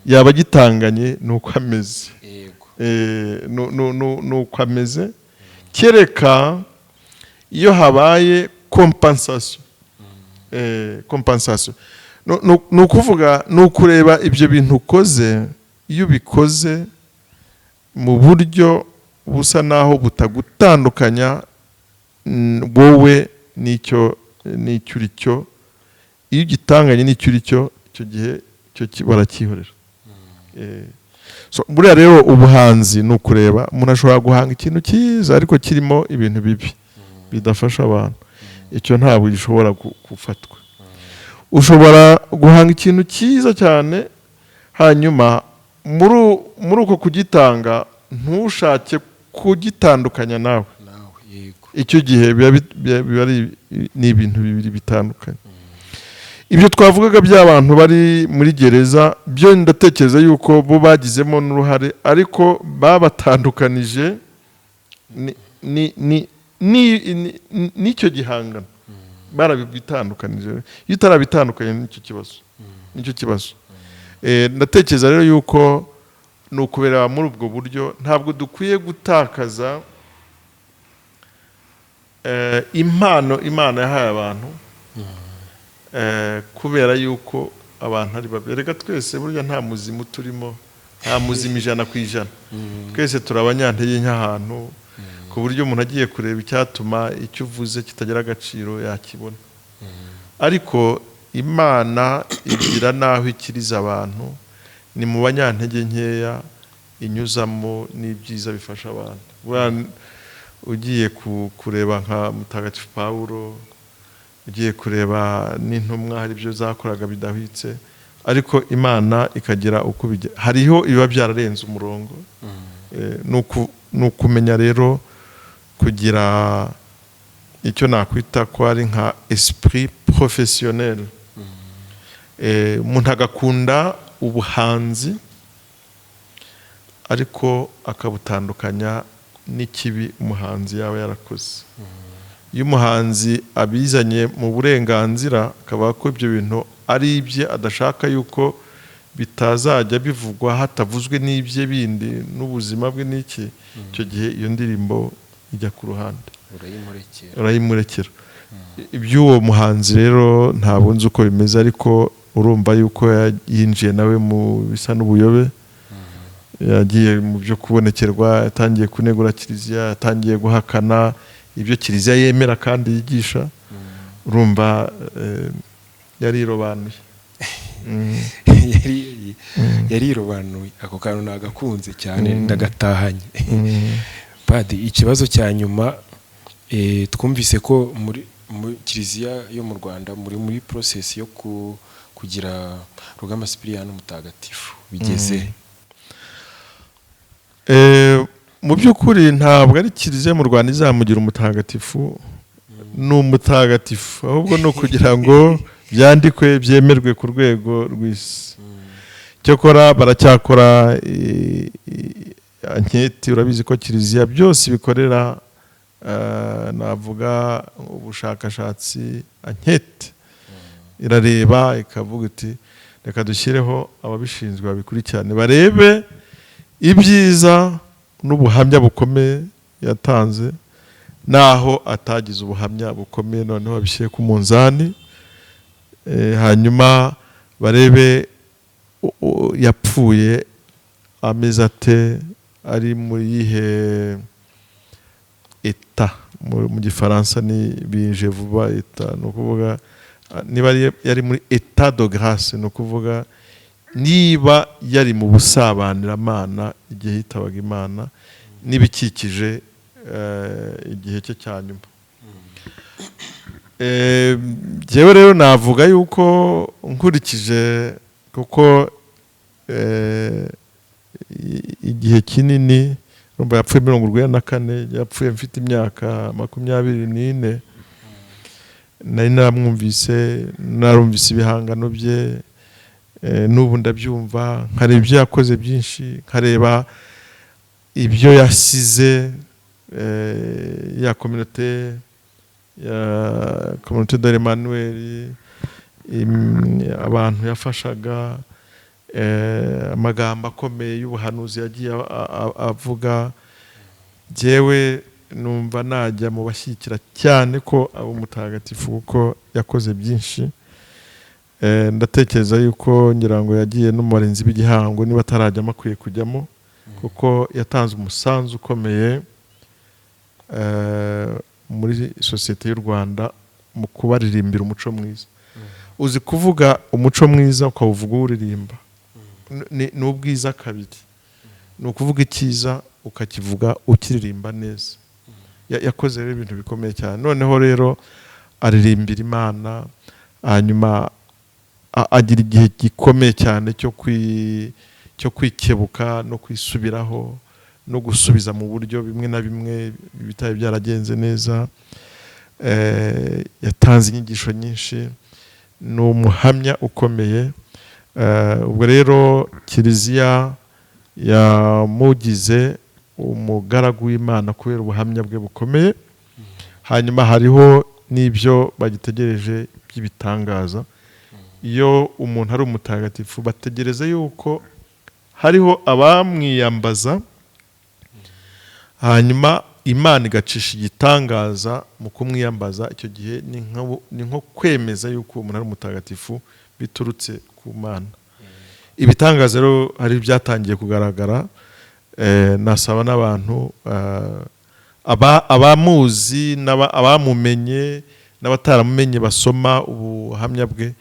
yaba agitanganye n'uko ameze, n'uko ameze, kereka iyo habaye compensation. Ni ukuvuga, ni ukureba ibyo bintu ukoze, iyo ubikoze mu buryo busa naho butagutandukanya wowe n'icyo uri cyo, iyo ugitanganye n'icyo uri cyo, icyo gihe cyo barakihorera. Buriya rero ubuhanzi ni ukureba, umuntu ashobora guhanga ikintu cyiza ariko kirimo ibintu bibi bidafasha abantu, icyo ntabwo gishobora gufatwa. Ushobora guhanga ikintu cyiza cyane, hanyuma muri uko kugitanga ntushake kugitandukanya nawe, icyo gihe biba ari ibintu bibiri bitandukanye. Ibyo twavugaga by'abantu bari muri gereza, byo ndatekereza yuko bo bagizemo n'uruhare, ariko babatandukanije n'icyo gihangano, barabitandukanije. Iyo utarabitandukanye nicyo kibazo. Ndatekereza rero yuko ni ukubera muri ubwo buryo, ntabwo dukwiye gutakaza impano Imana yahaye abantu, kubera yuko abantu ari babi. Reka twese burya nta muzimu turimo, nta muzimu 100%. Twese turi abanyantege nk'ahantu, ku buryo umuntu agiye kureba icyatuma icyo uvuze kitagira agaciro yakibona. Ariko Imana igira naho ikiriza abantu, ni mu banyantege nkeya inyuzamo n'ibyiza bifasha abantu. Ugiye kureba nka Mutagatifu Pawulo, ugiye kureba n'intumwa, hari ibyo zakoraga bidahwitse, ariko Imana ikagira uko bigira. Hariho ibiba byararenze umurongo. Ni ukumenya rero kugira icyo nakwita ko ari nka esprit professionnel. Umuntu agakunda ubuhanzi ariko akabutandukanya n'ikibi umuhanzi yaba yarakoze. iyo umuhanzi abizanye mu burenganzira akavuga ko ibyo bintu ari ibye, adashaka yuko bitazajya bivugwa hatavuzwe n'ibye bindi n'ubuzima bwe n'iki, icyo gihe iyo ndirimbo ijya ku ruhande, urayimurekera. Iby'uwo muhanzi rero ntabwo nzi uko bimeze, ariko urumva yuko yinjiye nawe mu bisa n'ubuyobe, yagiye mu byo kubonekerwa, yatangiye kunegura kiliziya, yatangiye guhakana ibyo kiliziya yemera kandi yigisha. Urumva yarirobanuye. Yarirobanuye. Ako kantu nagakunze cyane, ndagatahanye. Padi, ikibazo cya nyuma, twumvise ko muri kiliziya yo mu Rwanda muri process yo kugira Rugamba Sipiriyani Mutagatifu bigeze. Mu by'ukuri ntabwo ari kiliziya mu Rwanda izamugira umutagatifu, ni umutagatifu, ahubwo no kugira ngo byandikwe byemerwe ku rwego rw'isi. Cyokora baracyakora anketi, urabizi ko kiliziya byose bikorera navuga ubushakashatsi, anketi irareba ikavuga iti reka dushyireho ababishinzwe babikurikirane, barebe ibyiza n'ubuhamya bukomeye yatanze, naho atagize ubuhamya bukomeye noneho babishyire ku munzani, hanyuma barebe yapfuye ameze ate, ari muri yihe eta, mu gifaransa ni bije vuba eta, ni ukuvuga niba yari muri eta de grâce, ni ukuvuga niba yari mu busabaniramana igihe yitabaga Imana n'ibikikije igihe cye cya nyuma. Jewe rero navuga yuko nkurikije, kuko igihe kinini, urumva yapfuye 1994, yapfuye mfite imyaka 24, nari naramwumvise, narumvise ibihangano bye, n'ubu ndabyumva, nkareba ibyo yakoze byinshi, nkareba ibyo yasize, ya communauté de l'Emmanuel, abantu yafashaga, amagambo akomeye y'ubuhanuzi yagiye avuga. Jewe numva najya mu bashyikira cyane ko aba umutagatifu, kuko yakoze byinshi. Ndatekereza yuko ngira ngo yagiye no mu barinzi b'igihango, niba atarajyamo akwiye kujyamo, kuko yatanze umusanzu ukomeye muri sosiyete y'u Rwanda mu kubaririmbira umuco mwiza. Uzi kuvuga umuco mwiza ukawuvuga uririmba, ni ubwiza kabiri. Ni ukuvuga icyiza ukakivuga ukiririmba neza. Yakoze rero ibintu bikomeye cyane. Noneho rero aririmbira Imana, hanyuma agira igihe gikomeye cyane cyo kwikebuka no kwisubiraho no gusubiza mu buryo bimwe na bimwe bitari byaragenze neza. Yatanze inyigisho nyinshi, ni umuhamya ukomeye. Ubwo rero kiliziya yamugize umugaragu w'Imana kubera ubuhamya bwe bukomeye. Hanyuma hariho n'ibyo bagitegereje by'ibitangaza. Iyo umuntu ari umutagatifu, bategereza yuko hariho abamwiyambaza, hanyuma Imana igacisha igitangaza mu kumwiyambaza. Icyo gihe ni nko kwemeza yuko umuntu ari umutagatifu biturutse ku Mana. Ibitangaza rero hari byatangiye kugaragara. Nasaba n'abantu abamuzi abamumenye n'abataramumenye basoma ubuhamya bwe,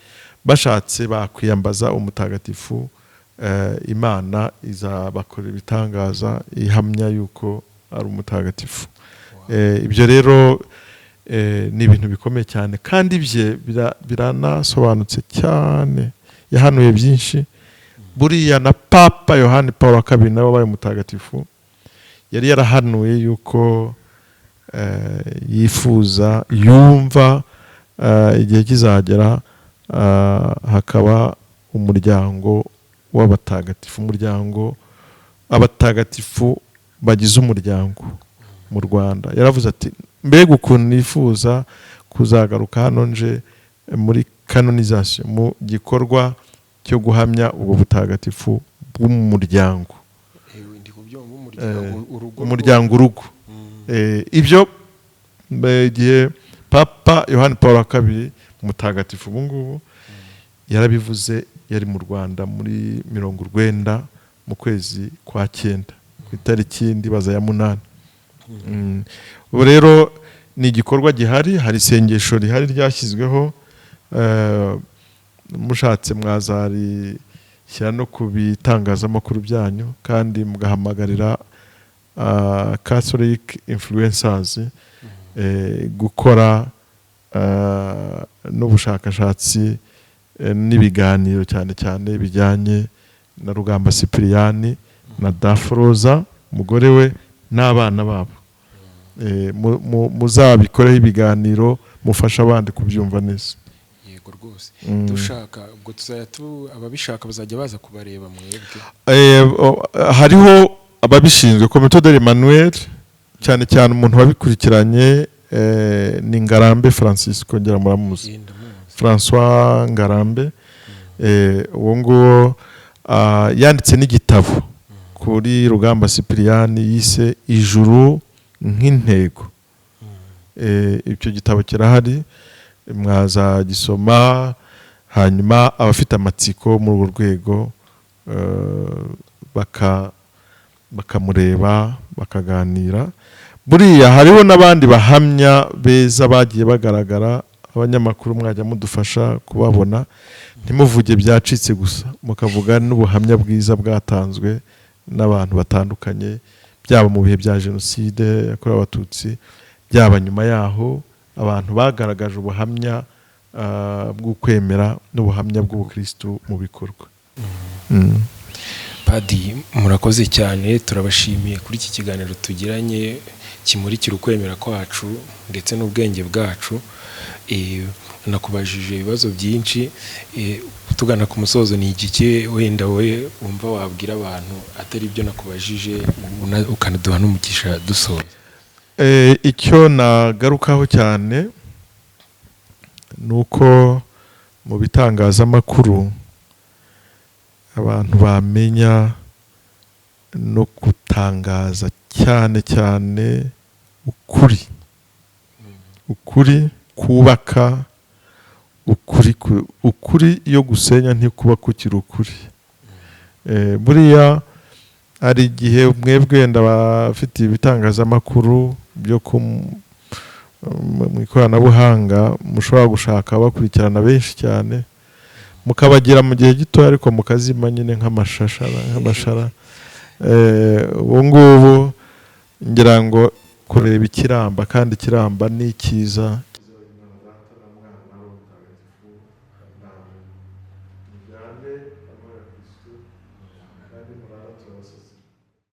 bashatse bakwiyambaza umutagatifu, Imana izabakorera ibitangaza ihamya yuko ari umutagatifu. Ibyo rero ni ibintu bikomeye cyane, kandi bye biranasobanutse cyane. Yahanuye byinshi. Buriya na Papa Yohani Paul wa II nawe wabaye umutagatifu, yari yarahanuye yuko yifuza, yumva igihe kizagera hakaba umuryango w'abatagatifu, umuryango abatagatifu bagize umuryango mu Rwanda. Yaravuze ati mbega ukuntu nifuza kuzagaruka hano nje muri canonization mu gikorwa cyo guhamya ubwo butagatifu bw'umuryango, urugo. Ibyo igihe Papa Yohani Paul wa kabiri mutagatifu ubu ngubu yarabivuze, yari mu Rwanda muri 90 mu kwezi kwa 9 ku itariki ndibaza ya 8. Ubu rero ni igikorwa gihari, hari isengesho rihari ryashyizweho, mushatse mwazari shyira no ku bitangazamakuru byanyu, kandi mugahamagarira Catholic influencers gukora n'ubushakashatsi n'ibiganiro cyane cyane bijyanye na Rugamba Cyprien na Dafroza umugore we n'abana babo. Muzabikoreho ibiganiro mufasha abandi kubyumva neza. Yego rwose. Dushaka ubwo tuzaya ababishaka bazajya baza kubareba mwebwe. Hariho ababishinzwe Comité de l'Emmanuel, cyane cyane umuntu wabikurikiranye ni Ngarambe Francisco, ngera muramuzi, François Ngarambe. Uwo ngo yanditse n'igitabo kuri Rugamba Cyprien yise Ijuru nk'intego. Icyo gitabo kirahari, mwaza gisoma, hanyuma abafite amatsiko muri urwo rwego bakamureba bakaganira. Buriya hariho n'abandi bahamya beza bagiye bagaragara, abanyamakuru mwajya mudufasha kubabona, ntimuvuge byacitse gusa, mukavuga n'ubuhamya bwiza bwatanzwe n'abantu batandukanye, byaba mu bihe bya Jenoside yakorewe Abatutsi, byaba nyuma yaho, abantu bagaragaje ubuhamya bw'ukwemera n'ubuhamya bw'ubukristo mu bikorwa. Padi, murakoze cyane, turabashimiye kuri iki kiganiro tugiranye kimurikira ukwemera kwacu ndetse n'ubwenge bwacu. Nakubajije ibibazo byinshi, tugana ku musozo, ni igiki wenda we wumva wabwira abantu atari ibyo nakubajije ukanaduha n'umugisha dusoza? Icyo nagarukaho cyane nuko mu bitangazamakuru abantu bamenya no gutangaza cyane cyane ukuri kubaka, ukuri iyo gusenya ntikuba kukiri ukuri. Buriya hari igihe mwebwe wenda bafite ibitangazamakuru byo mu ikoranabuhanga mushobora gushaka bakurikirana benshi cyane, mukabagira mu gihe gito ariko mukazima nyine nk'amashara. Ubu ngubu ngira ngo kureba ikiramba, kandi ikiramba ni icyiza,